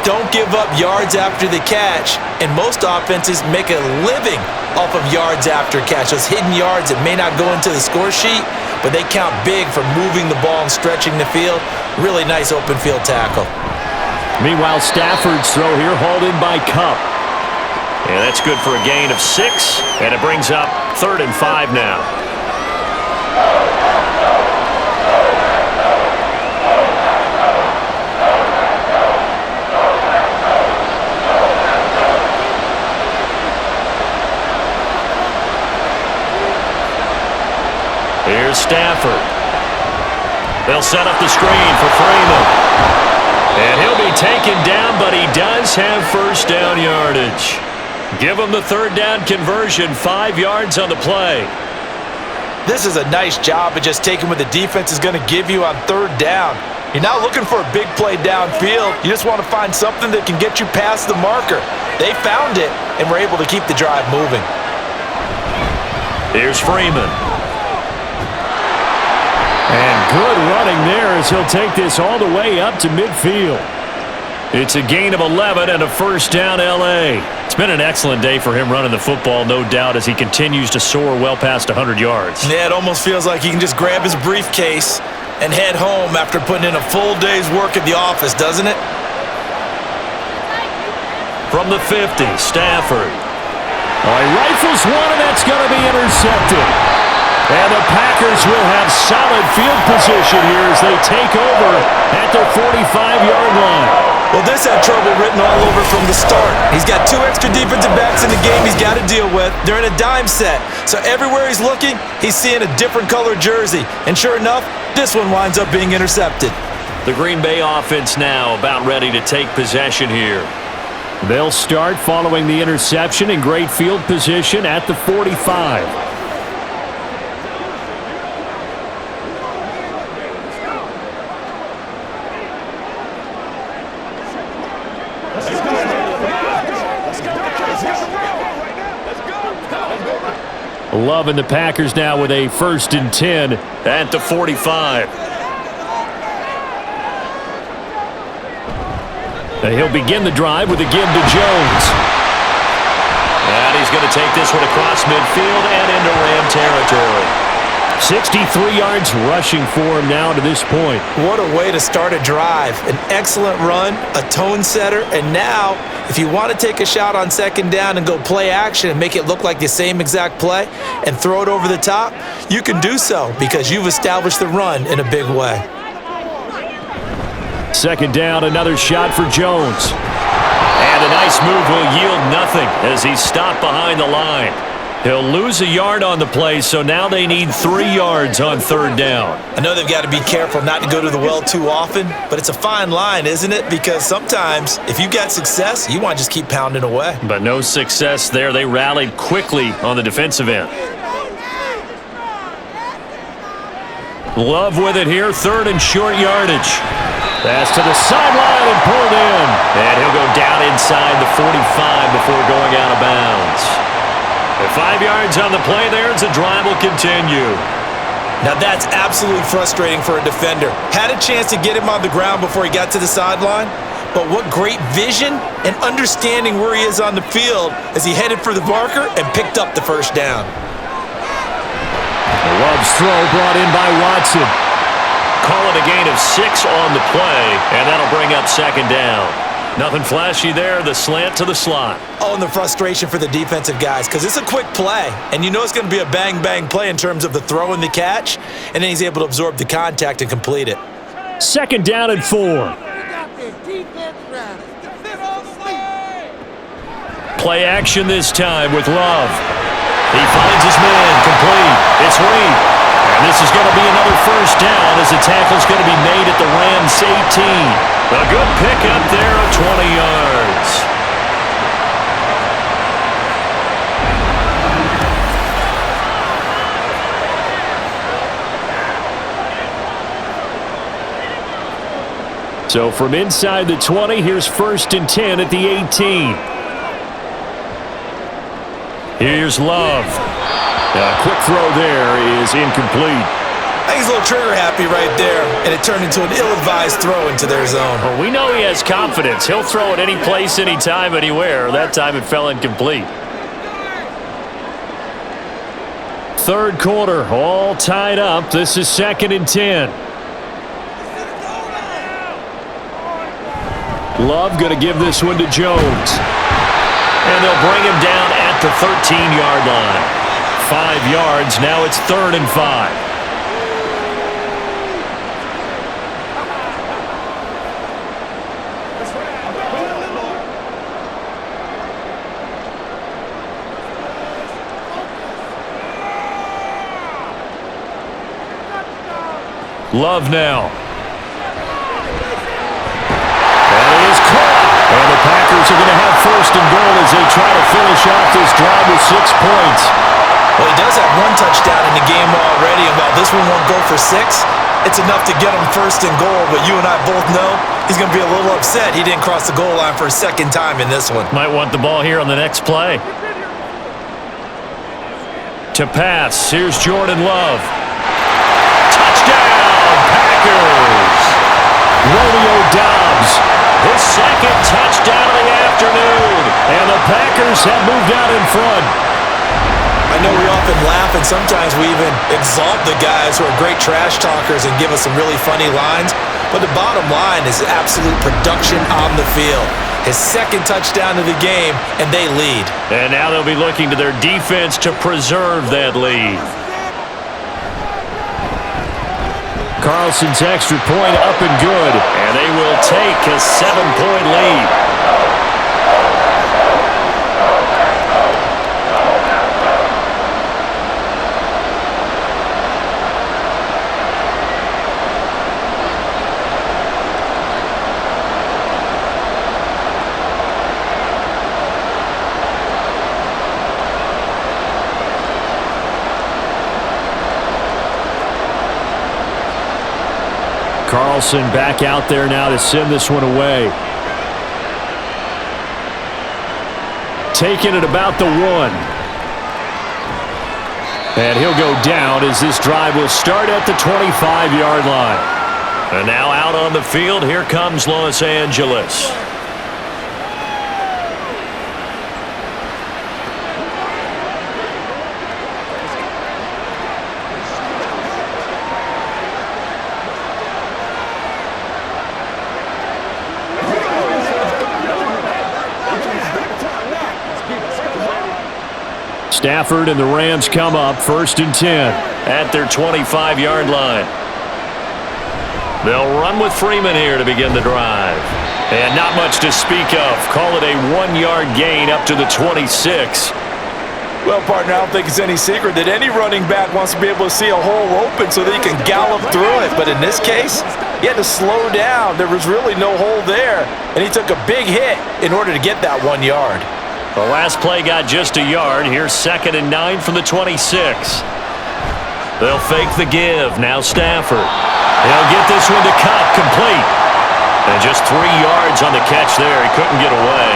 Don't give up yards after the catch, and most offenses make a living off of yards after catch. Those hidden yards that may not go into the score sheet, but they count big for moving the ball and stretching the field. Really nice open field tackle. Meanwhile, Stafford's throw here hauled in by Kupp. Yeah, that's good for a gain of 6, and it brings up 3rd and 5 now. Here's Stafford. They'll set up the screen for Freeman. And he'll be taken down, but he does have 1st down yardage. Give him the 3rd down conversion, 5 yards on the play. This is a nice job of just taking what the defense is going to give you on 3rd down. You're not looking for a big play downfield. You just want to find something that can get you past the marker. They found it and were able to keep the drive moving. Here's Freeman. And good running there as he'll take this all the way up to midfield. It's a gain of 11 and a 1st down L.A. It's been an excellent day for him running the football, no doubt, as he continues to soar well past 100 yards. Yeah, it almost feels like he can just grab his briefcase and head home after putting in a full day's work at the office, doesn't it? From the 50, Stafford. He rifles one, and that's going to be intercepted. And the Packers will have solid field position here as they take over at their 45-yard line. Well, this had trouble written all over from the start. He's got 2 extra defensive backs in the game he's got to deal with. They're in a dime set. So everywhere he's looking, he's seeing a different color jersey. And sure enough, this one winds up being intercepted. The Green Bay offense now about ready to take possession here. They'll start following the interception in great field position at the 45. Loving the Packers now with a 1st and 10 at the 45. And he'll begin the drive with a give to Jones. And he's going to take this one across midfield and into Ram territory. 63 yards rushing for him now to this point. What a way to start a drive. An excellent run, a tone setter, and now if you want to take a shot on 2nd down and go play action and make it look like the same exact play and throw it over the top, you can do so because you've established the run in a big way. 2nd down, another shot for Jones. And a nice move will yield nothing as he's stopped behind the line. He'll lose a yard on the play, so now they need 3 yards on 3rd down. I know they've got to be careful not to go to the well too often, but it's a fine line, isn't it? Because sometimes if you've got success, you want to just keep pounding away. But no success there. They rallied quickly on the defensive end. Love with it here, 3rd and short yardage. Pass to the sideline and pulled in. And he'll go down inside the 45 before going out of bounds. And 5 yards on the play there as the drive will continue. Now that's absolutely frustrating for a defender. Had a chance to get him on the ground before he got to the sideline, but what great vision and understanding where he is on the field as he headed for the marker and picked up the 1st down. Love's throw brought in by Watson. Call it a gain of 6 on the play, and that'll bring up second down. Nothing flashy there, the slant to the slot. Oh, and the frustration for the defensive guys, because it's a quick play, and you know it's going to be a bang-bang play in terms of the throw and the catch, and then he's able to absorb the contact and complete it. Second down and 4. Play action this time with Love. He finds his man, complete. It's Reed. And this is going to be another first down as the tackle's going to be made at the Rams 18. A good pickup there of 20 yards. So from inside the 20, here's 1st and 10 at the 18. Here's Love. A quick throw there is incomplete. I think he's a little trigger happy right there, and it turned into an ill-advised throw into their zone. Well, we know he has confidence. He'll throw it any place, anytime, anywhere. That time it fell incomplete. Third quarter, all tied up. This is 2nd and 10. Love going to give this one to Jones. And they'll bring him down at the 13-yard line. 5 yards, now it's 3rd and 5. Love now. That is caught. And the Packers are going to have 1st and goal as they try to finish off this drive with 6 points. Well, he does have 1 touchdown in the game already, and while this one won't go for 6, it's enough to get him 1st and goal. But you and I both know he's going to be a little upset he didn't cross the goal line for a 2nd time in this one. Might want the ball here on the next play. To pass, here's Jordan Love. Touchdown, Packers! Romeo Doubs. His 2nd touchdown of the afternoon. And the Packers have moved out in front. I know we often laugh, and sometimes we even exalt the guys who are great trash talkers and give us some really funny lines, but the bottom line is absolute production on the field. His 2nd touchdown of the game, and they lead. And now they'll be looking to their defense to preserve that lead. Carlson's extra point up and good. And they will take a 7-point lead. Carlson back out there now to send this one away. Taking it about the 1. And he'll go down as this drive will start at the 25-yard line. And now out on the field, here comes Los Angeles. Stafford and the Rams come up 1st and 10. At their 25-yard line. They'll run with Freeman here to begin the drive. And not much to speak of. Call it a 1-yard gain up to the 26. Well, partner, I don't think it's any secret that any running back wants to be able to see a hole open so that he can gallop through it. But in this case, he had to slow down. There was really no hole there, and he took a big hit in order to get that 1 yard. The last play got just a yard. Here's 2nd and 9 from the 26. They'll fake the give. Now Stafford. He'll get this one to Cup, complete. And just 3 yards on the catch there. He couldn't get away.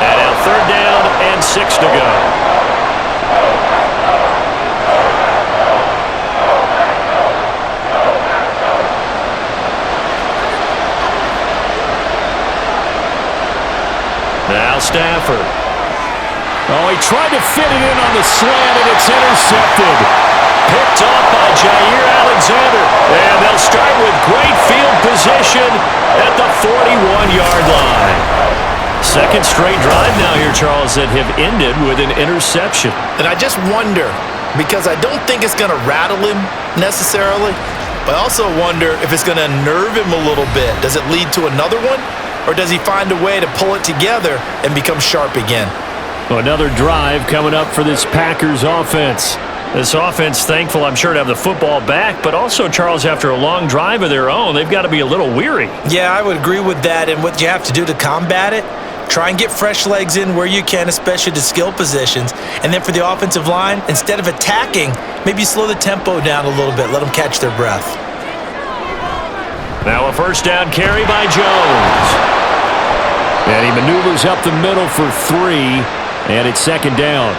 And now 3rd down and 6 to go. Now Stafford. Oh, he tried to fit it in on the slant, and it's intercepted. picked off by Jair Alexander. And they'll start with great field position at the 41-yard line. Second straight drive now here, Charles, that have ended with an interception. And I just wonder, because I don't think it's going to rattle him necessarily, but I also wonder if it's going to unnerve him a little bit. Does it lead to another one? Or does he find a way to pull it together and become sharp again? Well, another drive coming up for this Packers offense. This offense, thankful, I'm sure, to have the football back, but also, Charles, after a long drive of their own, they've got to be a little weary. Yeah, I would agree with that. And what you have to do to combat it, try and get fresh legs in where you can, especially to skill positions. And then for the offensive line, instead of attacking, maybe slow the tempo down a little bit. Let them catch their breath. Now a first down carry by Jones. And he maneuvers up the middle for 3, and it's second down.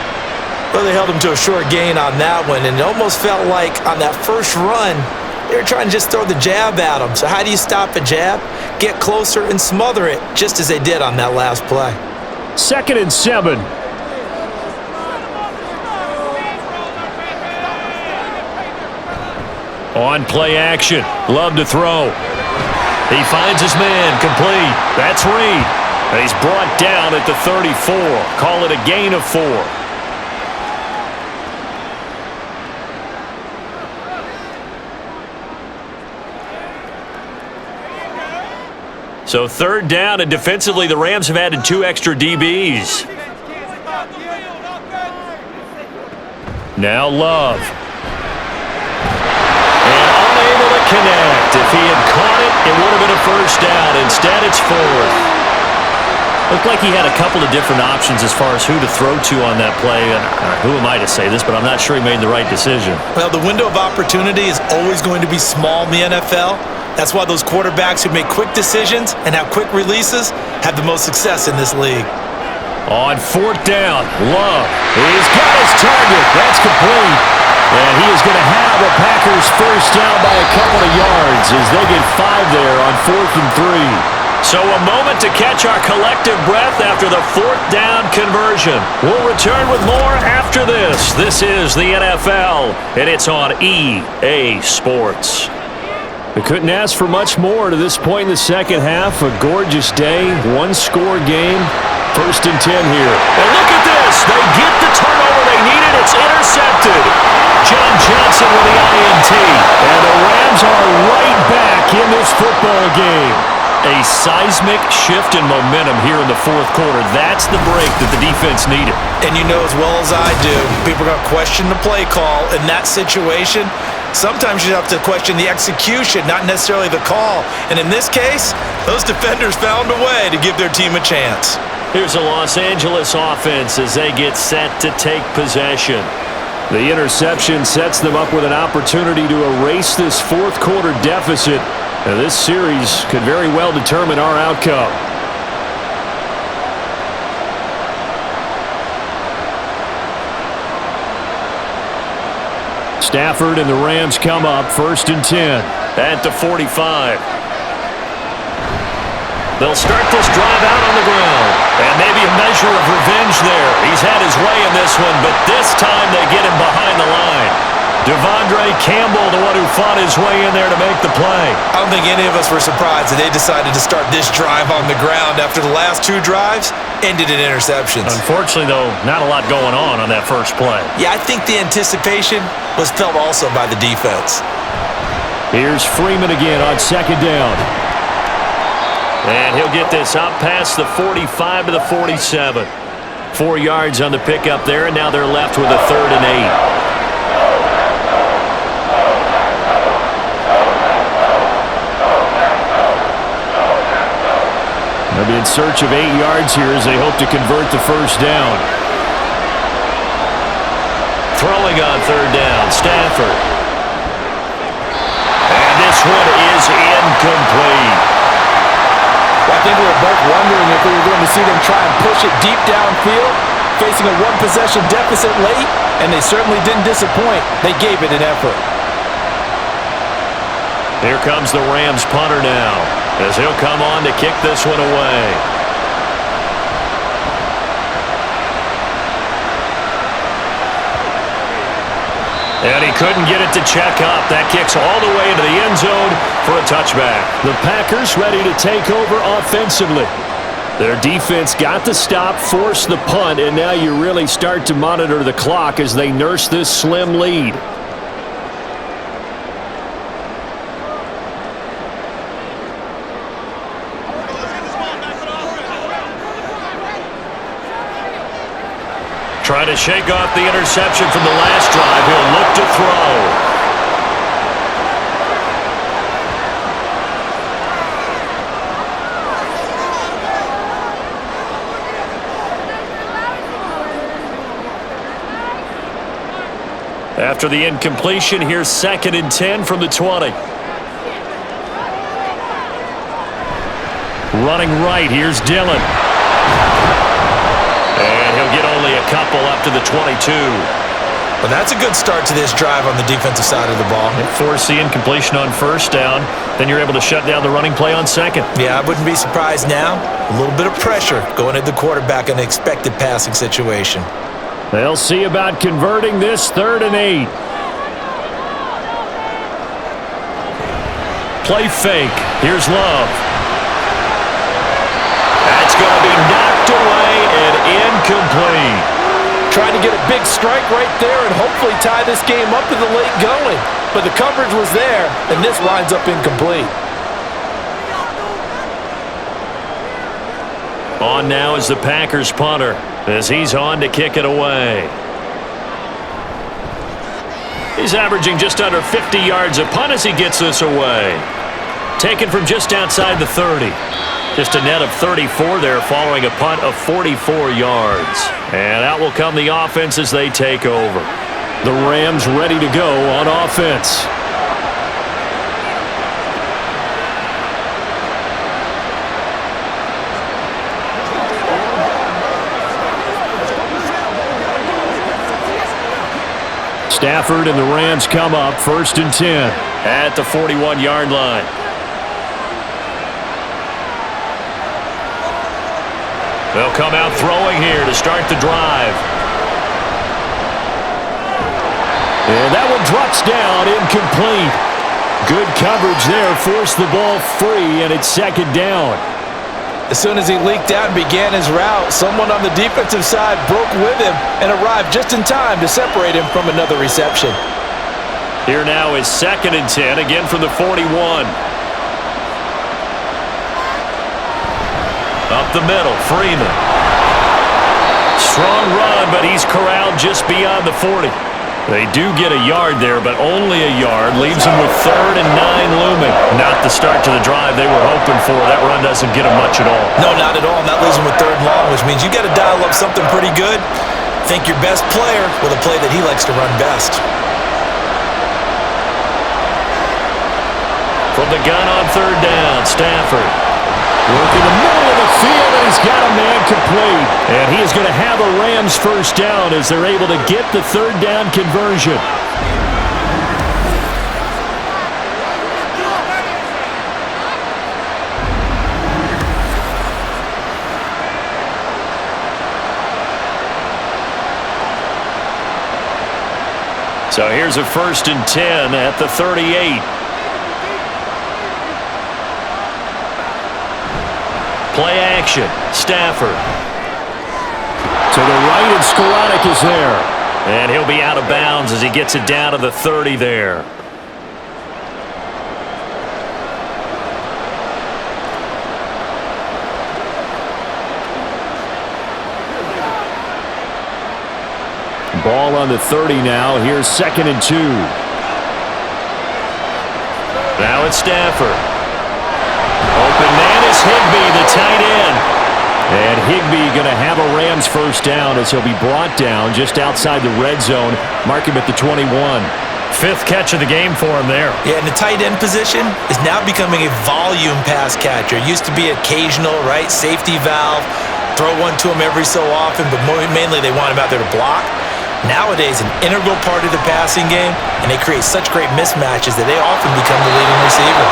Well, they held him to a short gain on that one, and it almost felt like on that first run, they were trying to just throw the jab at him. So how do you stop a jab? Get closer and smother it, just as they did on that last play. 2nd and 7. On play action. Love to throw. He finds his man. Complete. That's Reed. And he's brought down at the 34. Call it a gain of 4. So third down, and defensively the Rams have added 2 extra DBs. Now Love. And unable to connect. If he had caught it, it would have been a first down. Instead, it's 4th. Looked like he had a couple of different options as far as who to throw to on that play. And who am I to say this, but I'm not sure he made the right decision. Well, the window of opportunity is always going to be small in the NFL. That's why those quarterbacks who make quick decisions and have quick releases have the most success in this league. On 4th down, Love. He's got his target. That's complete. And he is going to have a Packers first down by a couple of yards as they get 5 there on 4th and 3. So a moment to catch our collective breath after the 4th down conversion. We'll return with more after this. This is the NFL, and it's on EA Sports. They couldn't ask for much more to this point in the second half. A gorgeous day, 1-score game. 1st and 10 here. And look at this. They get the turnover they needed. It's intercepted. John Johnson with the INT. And the Rams are right back in this football game. A seismic shift in momentum here in the 4th quarter. That's the break that the defense needed. And you know as well as I do, people are going to question the play call in that situation. Sometimes you have to question the execution, not necessarily the call. And in this case, those defenders found a way to give their team a chance. Here's a Los Angeles offense as they get set to take possession. The interception sets them up with an opportunity to erase this 4th quarter deficit. Now, this series could very well determine our outcome. Stafford and the Rams come up 1st and 10. At the 45. They'll start this drive out on the ground. And maybe a measure of revenge there. He's had his way in this one, but this time they get him behind the line. Devondre Campbell, the one who fought his way in there to make the play. I don't think any of us were surprised that they decided to start this drive on the ground after the last 2 drives ended in interceptions. Unfortunately, though, not a lot going on that first play. Yeah, I think the anticipation was felt also by the defense. Here's Freeman again on 2nd down. And he'll get this up past the 45 to the 47. 4 yards on the pickup there, and now they're left with a 3rd and 8. They'll be in search of 8 yards here as they hope to convert the first down. Throwing on 3rd down, Stafford. And this one is incomplete. I think we were both wondering if we were going to see them try and push it deep downfield, facing a 1-possession deficit late, and they certainly didn't disappoint. They gave it an effort. Here comes the Rams punter now, as he'll come on to kick this one away. And he couldn't get it to check up. That kicks all the way into the end zone for a touchback. The Packers ready to take over offensively. Their defense got the stop, forced the punt, and now you really start to monitor the clock as they nurse this slim lead. Trying to shake off the interception from the last drive. He'll look to throw. After the incompletion, here's 2nd and 10 from the 20. Running right, here's Dillon. And he'll get only a couple up to the 22. But that's a good start to this drive on the defensive side of the ball. Force the incompletion on 1st down. Then you're able to shut down the running play on 2nd. Yeah, I wouldn't be surprised now. A little bit of pressure going at the quarterback in an expected passing situation. They'll see about converting this 3rd and 8. Play fake. Here's Love. That's going to be knocked away and incomplete. Trying to get a big strike right there and hopefully tie this game up in the late going. But the coverage was there, and this winds up incomplete. On now is the Packers punter as he's on to kick it away. He's averaging just under 50 yards a punt as he gets this away. Taken from just outside the 30. Just a net of 34 there following a punt of 44 yards. And out will come the offense as they take over. The Rams ready to go on offense. Stafford and the Rams come up 1st and 10 at the 41-yard line. They'll come out throwing here to start the drive. And that one drops down, incomplete. Good coverage there, forced the ball free, and it's 2nd down. As soon as he leaked out and began his route, someone on the defensive side broke with him and arrived just in time to separate him from another reception. Here now is 2nd and 10, again from the 41. Up the middle, Freeman. Strong run, but he's corralled just beyond the 40. They do get a yard there, but only a yard. Leaves them with 3rd and 9 looming. Not the start to the drive they were hoping for. That run doesn't get them much at all. No, not at all. That leaves them with 3rd and long, which means you got to dial up something pretty good. Think your best player with a play that he likes to run best. From the gun on 3rd down, Stafford. Working the middle of the field, and he's got a man complete. And he is going to have a Rams 1st down as they're able to get the 3rd down conversion. So here's a 1st and 10 at the 38. Play action. Stafford. To the right, and Skoranek is there. And he'll be out of bounds as he gets it down to the 30 there. Ball on the 30 now. Here's 2nd and 2. Now it's Stafford. Open man is Higbee, the tight end. And Higbee going to have a Rams 1st down as he'll be brought down just outside the red zone. Mark him at the 21. 5th catch of the game for him there. Yeah, and the tight end position is now becoming a volume pass catcher. It used to be occasional, right? Safety valve. Throw one to him every so often, but mainly they want him out there to block. Nowadays, an integral part of the passing game, and they create such great mismatches that they often become the leading receiver.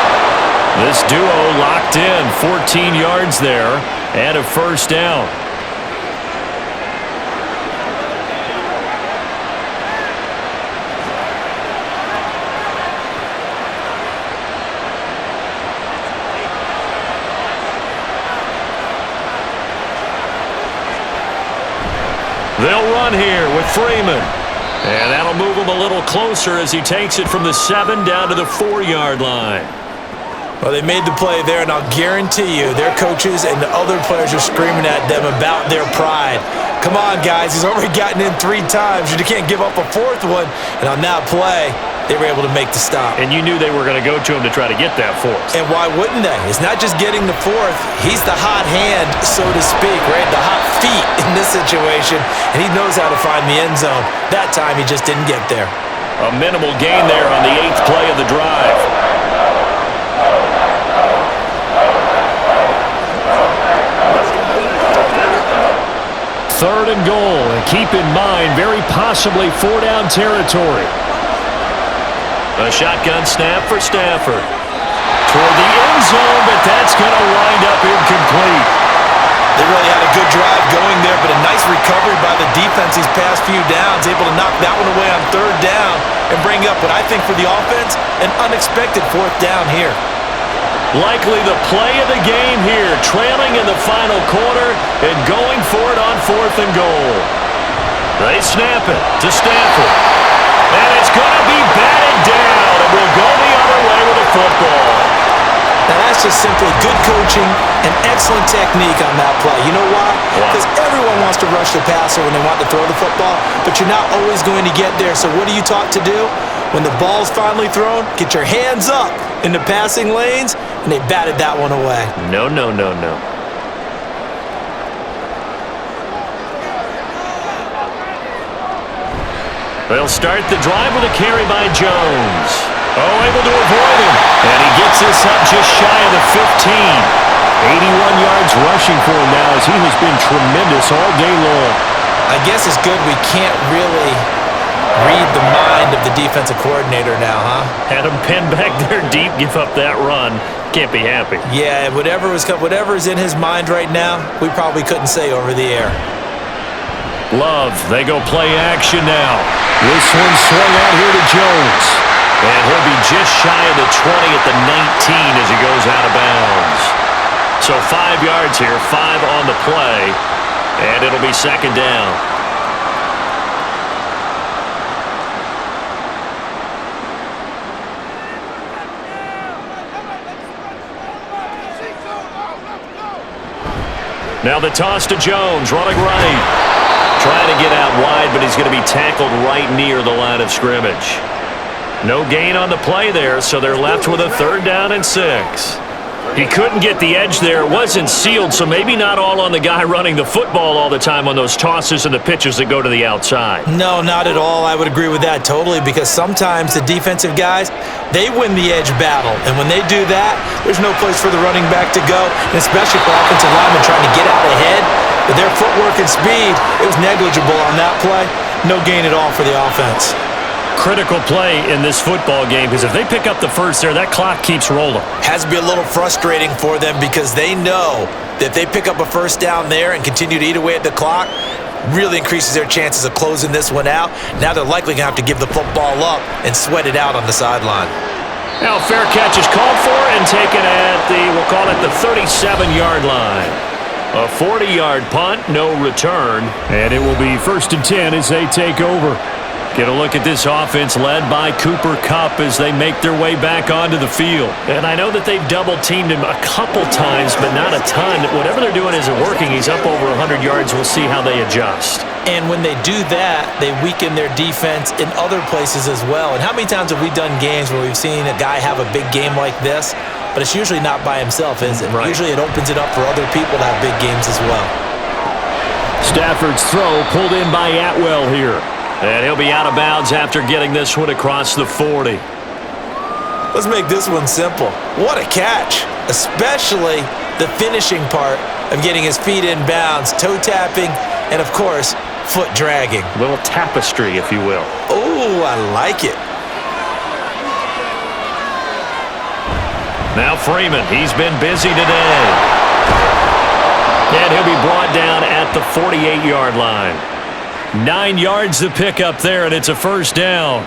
This duo locked in, 14 yards there, and a 1st down. They'll run here with Freeman. And that'll move him a little closer as he takes it from the 7 down to the 4-yard line. Well, they made the play there, and I'll guarantee you their coaches and the other players are screaming at them about their pride. Come on, guys. He's already gotten in 3 times. You can't give up a 4th one. And on that play, they were able to make the stop. And you knew they were going to go to him to try to get that 4th. And why wouldn't they? It's not just getting the 4th. He's the hot hand, so to speak, right? The hot feet in this situation. And he knows how to find the end zone. That time, he just didn't get there. A minimal gain there on the 8th play of the drive. 3rd and goal, and keep in mind, very possibly 4-down territory. A shotgun snap for Stafford. Toward the end zone, but that's going to wind up incomplete. They really had a good drive going there, but a nice recovery by the defense these past few downs, able to knock that one away on 3rd down and bring up what I think for the offense, an unexpected 4th down here. Likely the play of the game here, trailing in the final quarter and going for it on 4th and goal. They snap it to Stafford. And it's going to be batted down, and we'll go the other way with the football. Now that's just simply good coaching and excellent technique on that play. You know why? Because everyone wants to rush the passer when they want to throw the football, but you're not always going to get there. So what are you taught to do? When the ball's finally thrown, get your hands up in the passing lanes, and they batted that one away. No, no, no, no. They'll start the drive with a carry by Jones. Oh, able to avoid him. And he gets this up just shy of the 15. 81 yards rushing for him now as he has been tremendous all day long. I guess it's good we can't really read the mind of the defensive coordinator now, huh? Had him pinned back there deep, give up that run. Can't be happy. Yeah, whatever is in his mind right now, we probably couldn't say over the air. Love, they go play action now. This one swung out here to Jones. And he'll be just shy of the 20 at the 19 as he goes out of bounds. So 5 yards here, 5 on the play, and it'll be 2nd down. Now the toss to Jones, running right. Trying to get out wide, but he's going to be tackled right near the line of scrimmage. No gain on the play there, so they're left with a 3rd down and 6. He couldn't get the edge there. It wasn't sealed, so maybe not all on the guy running the football all the time on those tosses and the pitches that go to the outside. No, not at all. I would agree with that totally, because sometimes the defensive guys, they win the edge battle. And when they do that, there's no place for the running back to go, and especially for offensive linemen trying to get out ahead. With their footwork and speed, it was negligible on that play. No gain at all for the offense. Critical play in this football game, because if they pick up the first there, that clock keeps rolling. Has to be a little frustrating for them because they know that if they pick up a 1st down there and continue to eat away at the clock, really increases their chances of closing this one out. Now they're likely going to have to give the football up and sweat it out on the sideline. Now fair catch is called for and taken at the, we'll call it the 37-yard line. A 40-yard punt, no return. And it will be 1st and 10 as they take over. Get a look at this offense led by Cooper Kupp as they make their way back onto the field. And I know that they've double-teamed him a couple times, but not a ton. Whatever they're doing isn't working. He's up over 100 yards. We'll see how they adjust. And when they do that, they weaken their defense in other places as well. And how many times have we done games where we've seen a guy have a big game like this, but it's usually not by himself, is it? Right. Usually it opens it up for other people to have big games as well. Stafford's throw pulled in by Atwell here. And he'll be out of bounds after getting this one across the 40. Let's make this one simple. What a catch, especially the finishing part of getting his feet in bounds, toe tapping, and of course, foot dragging. A little tapestry, if you will. Oh, I like it. Now Freeman, he's been busy today. And he'll be brought down at the 48-yard line. 9 yards to pick up there, and it's a 1st down.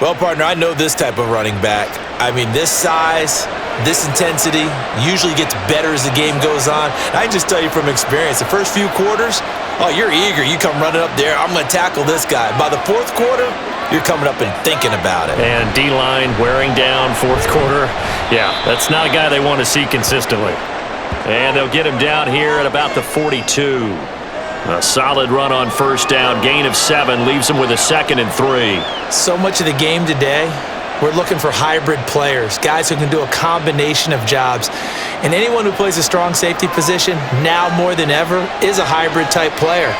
Well, partner, I know this type of running back. I mean, this size, this intensity usually gets better as the game goes on. I can just tell you from experience, the first few quarters, Oh, you're eager. You come running up there. I'm going to tackle this guy. By the fourth quarter, you're coming up and thinking about it. And D-line wearing down fourth quarter. Yeah, that's not a guy they want to see consistently. And they'll get him down here at about the 42. A solid run on first down. Gain of 7 leaves him with a 2nd and 3. So much of the game today, we're looking for hybrid players, guys who can do a combination of jobs. And anyone who plays a strong safety position, now more than ever, is a hybrid-type player.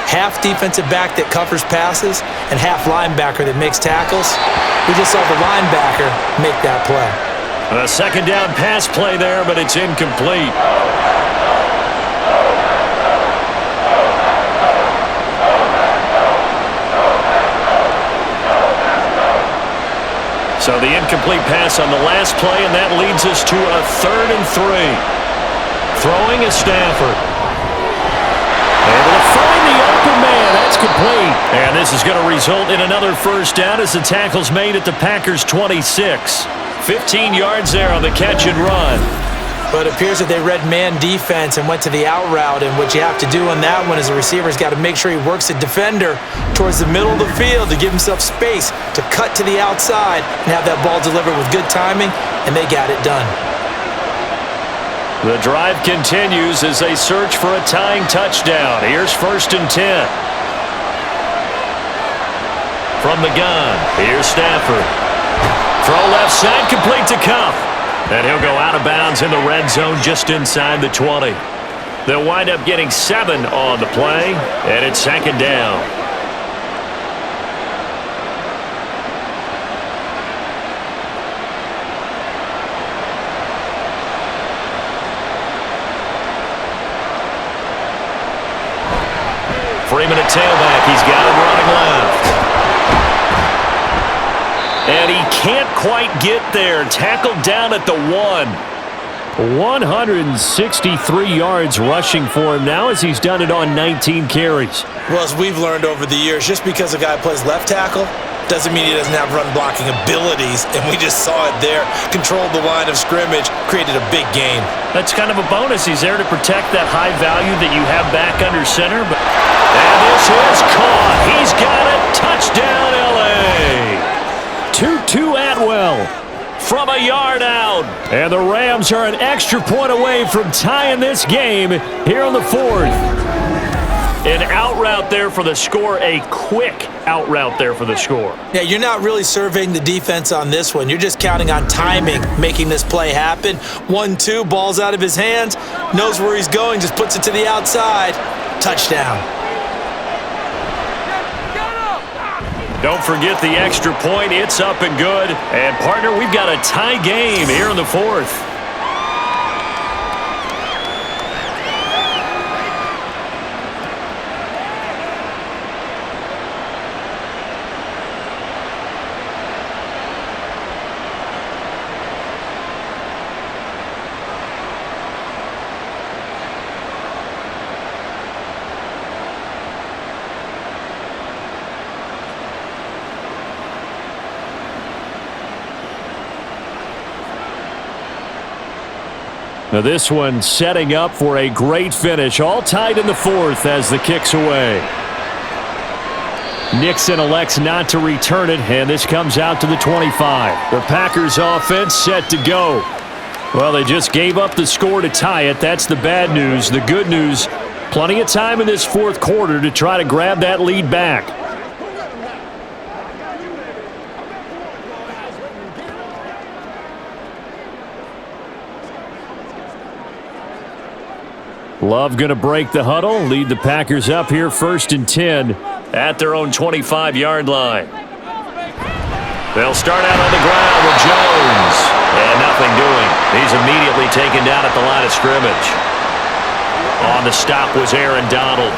Half defensive back that covers passes and half linebacker that makes tackles. We just saw the linebacker make that play. A 2nd down pass play there, but it's incomplete. So the incomplete pass on the last play, and that leads us to a 3rd and 3. Throwing is Stafford. Able to find the open man. That's complete. And this is going to result in another first down as the tackle's made at the Packers' 26. 15 yards there on the catch and run. But it appears that they read man defense and went to the out route, and what you have to do on that one is the receiver's got to make sure he works the defender towards the middle of the field to give himself space to cut to the outside and have that ball delivered with good timing, and they got it done. The drive continues as they search for a tying touchdown. Here's 1st and 10. From the gun, here's Stafford. Throw left side, complete to Cup. And he'll go out of bounds in the red zone just inside the 20. They'll wind up getting 7 on the play, and it's 2nd down. Freeman at tailback. He's got him running left. And he can't quite get there. Tackled down at the 1. 163 yards rushing for him now as he's done it on 19 carries. Well, as we've learned over the years, just because a guy plays left tackle doesn't mean he doesn't have run-blocking abilities, and we just saw it there. Controlled the line of scrimmage, created a big gain. That's kind of a bonus. He's there to protect that high value that you have back under center. And this is caught. He's got it. Touchdown, L.A. Tutu Atwell from a yard out. And the Rams are an extra point away from tying this game here on the 4th. An out route there for the score, a quick out route there for the score. Yeah, you're not really surveying the defense on this one. You're just counting on timing, making this play happen. 1-2, ball's out of his hands, knows where he's going, just puts it to the outside. Touchdown. Don't forget the extra point. It's up and good. And, partner, we've got a tie game here in the 4th. Now this one setting up for a great finish. All tied in the 4th as the kick's away. Nixon elects not to return it, and this comes out to the 25. The Packers offense set to go. Well, they just gave up the score to tie it. That's the bad news. The good news, plenty of time in this 4th quarter to try to grab that lead back. Love going to break the huddle, lead the Packers up here 1st and 10 at their own 25-yard line. They'll start out on the ground with Jones. And nothing doing. He's immediately taken down at the line of scrimmage. On the stop was Aaron Donald.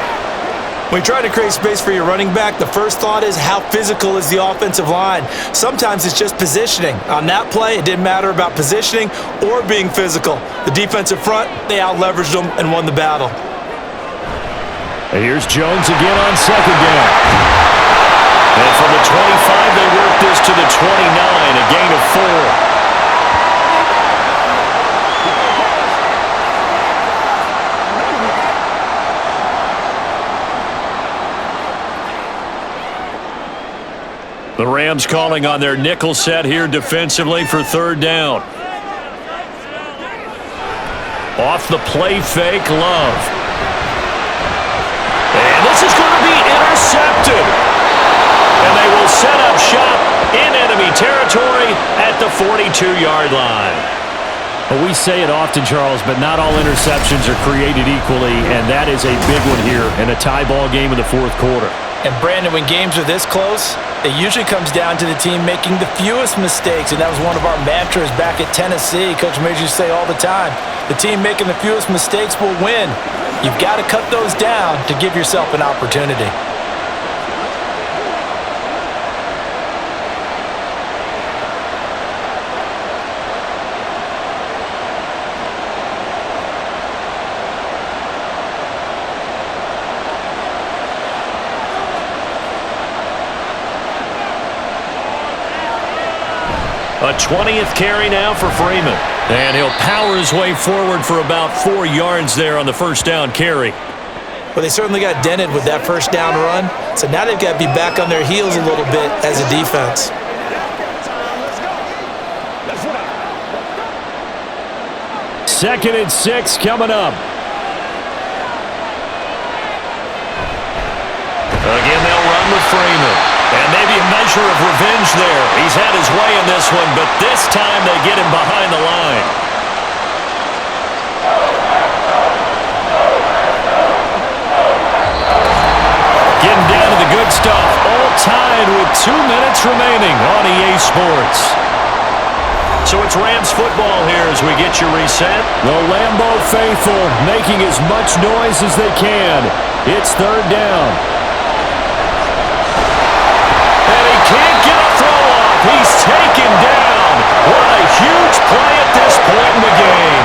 When you try to create space for your running back, the first thought is how physical is the offensive line. Sometimes it's just positioning. On that play, it didn't matter about positioning or being physical. The defensive front, they out-leveraged them and won the battle. And here's Jones again on 2nd down. And from the 25, they work this to the 29, a gain of 4. The Rams calling on their nickel set here defensively for third down. Off the play fake, Love. And this is going to be intercepted. And they will set up shop in enemy territory at the 42-yard line. Well, we say it often, Charles, but not all interceptions are created equally, and that is a big one here in a tie ball game in the fourth quarter. And Brandon, when games are this close, it usually comes down to the team making the fewest mistakes, and that was one of our mantras back at Tennessee. Coach Major used to say all the time, the team making the fewest mistakes will win. You've got to cut those down to give yourself an opportunity. A 20th carry now for Freeman. And he'll power his way forward for about 4 yards there on the first down carry. Well, they certainly got dented with that first down run. So now they've got to be back on their heels a little bit as a defense. Second and 6 coming up. Again, they'll run with Freeman. And maybe a measure of revenge there. He's had his way in this one, but this time they get him behind the line. Getting down to the good stuff. All tied with 2 minutes remaining on EA Sports. So it's Rams football here as we get you reset. The Lambeau faithful making as much noise as they can. It's third down. Can't get a throw off. He's taken down. What a huge play at this point in the game.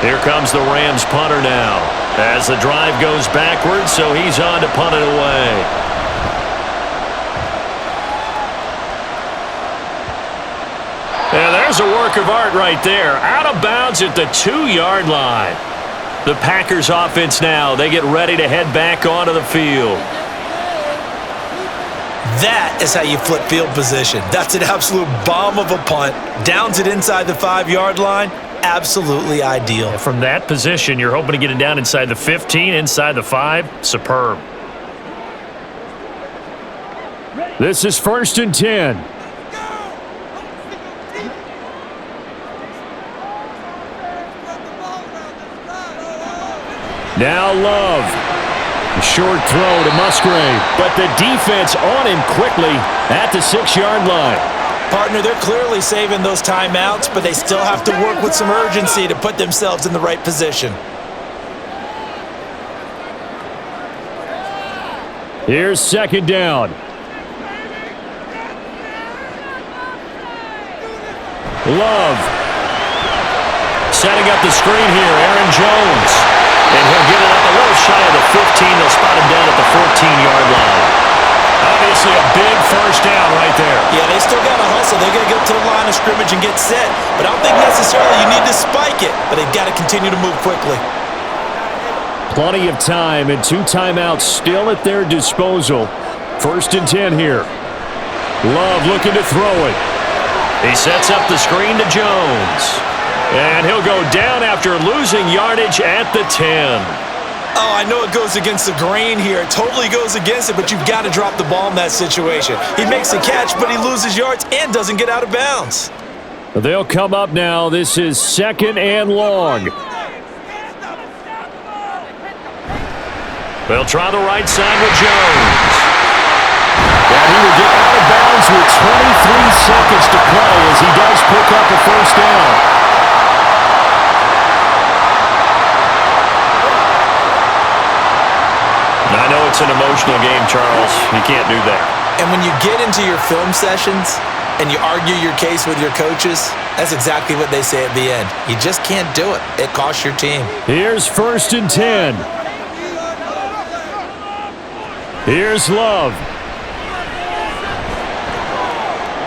Here comes the Rams punter now. As the drive goes backwards, so he's on to punt it away. Yeah, there's a work of art right there. Out of bounds at the 2-yard line. The Packers offense now. They get ready to head back onto the field. That is how you flip field position. That's an absolute bomb of a punt. Downs it inside the 5-yard line. Absolutely ideal. From that position, you're hoping to get it down inside the 15, inside the 5. Superb. This is first and 10. Now Love. A short throw to Musgrave, but the defense on him quickly at the 6-yard line. Partner, they're clearly saving those timeouts, but they still have to work with some urgency to put themselves in the right position. Here's second down. Love. Setting up the screen here, Aaron Jones. And he'll get it up a little shy of the 15. They'll spot him down at the 14-yard line. Obviously a big first down right there. Yeah, they still got to hustle. They're going to get to the line of scrimmage and get set. But I don't think necessarily you need to spike it. But they've got to continue to move quickly. Plenty of time and 2 timeouts still at their disposal. First and 10 here. Love looking to throw it. He sets up the screen to Jones. And he'll go down after losing yardage at the 10. Oh, I know it goes against the grain here. It totally goes against it, but you've got to drop the ball in that situation. He makes a catch, but he loses yards and doesn't get out of bounds. They'll come up now. This is second and long. They'll try the right side with Jones. And he will get out of bounds with 23 seconds to play as he does pick up a first down. I know it's an emotional game, Charles. You can't do that. And when you get into your film sessions and you argue your case with your coaches, that's exactly what they say at the end. You just can't do it. It costs your team. Here's first and 10. Here's Love.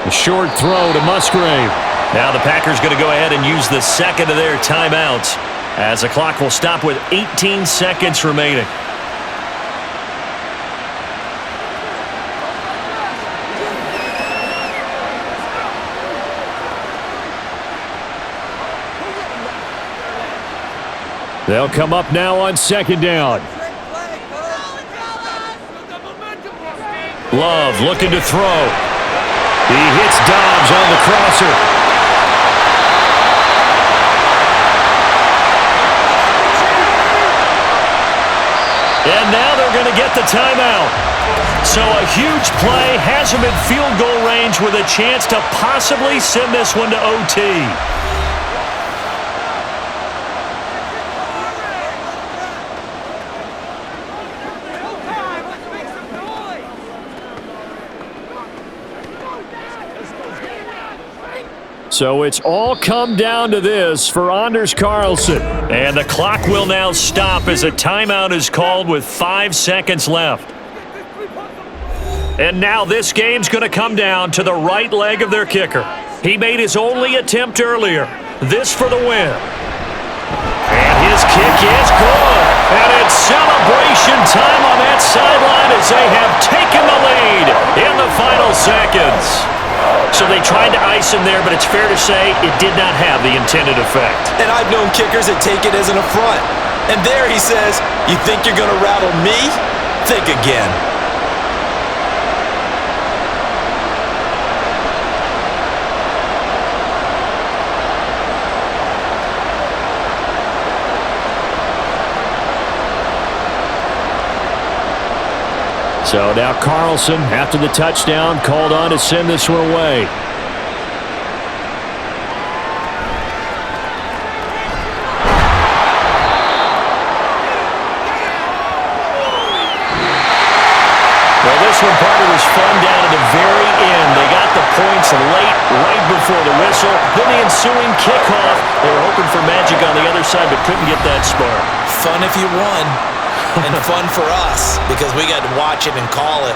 A short throw to Musgrave. Now the Packers going to go ahead and use the second of their timeouts as the clock will stop with 18 seconds remaining. They'll come up now on second down. Love looking to throw. He hits Dobbs on the crosser. And now they're going to get the timeout. So a huge play has him in field goal range with a chance to possibly send this one to OT. So it's all come down to this for Anders Carlson. And the clock will now stop as a timeout is called with 5 seconds left. And now this game's going to come down to the right leg of their kicker. He made his only attempt earlier. This for the win. And his kick is good. And it's celebration time on that sideline as they have taken the lead in the final seconds. So they tried to ice him there, but it's fair to say it did not have the intended effect. And I've known kickers that take it as an affront. And there he says, you think you're going to rattle me? Think again. So now Carlson, after the touchdown, called on to send this one away. Well, this one, partner, was fun down at the very end. They got the points late, right before the whistle. Then the ensuing kickoff. They were hoping for magic on the other side, but couldn't get that spark. Fun if you won. And fun for us because we got to watch it and call it.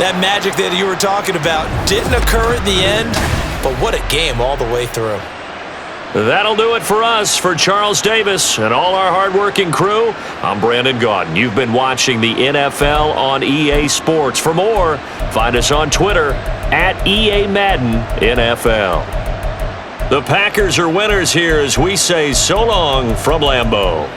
That magic that you were talking about didn't occur at the end, but what a game all the way through. That'll do it for us. For Charles Davis and all our hardworking crew, I'm Brandon Gaudin. You've been watching the NFL on EA Sports. For more, find us on Twitter at EA Madden NFL. The Packers are winners here as we say so long from Lambeau.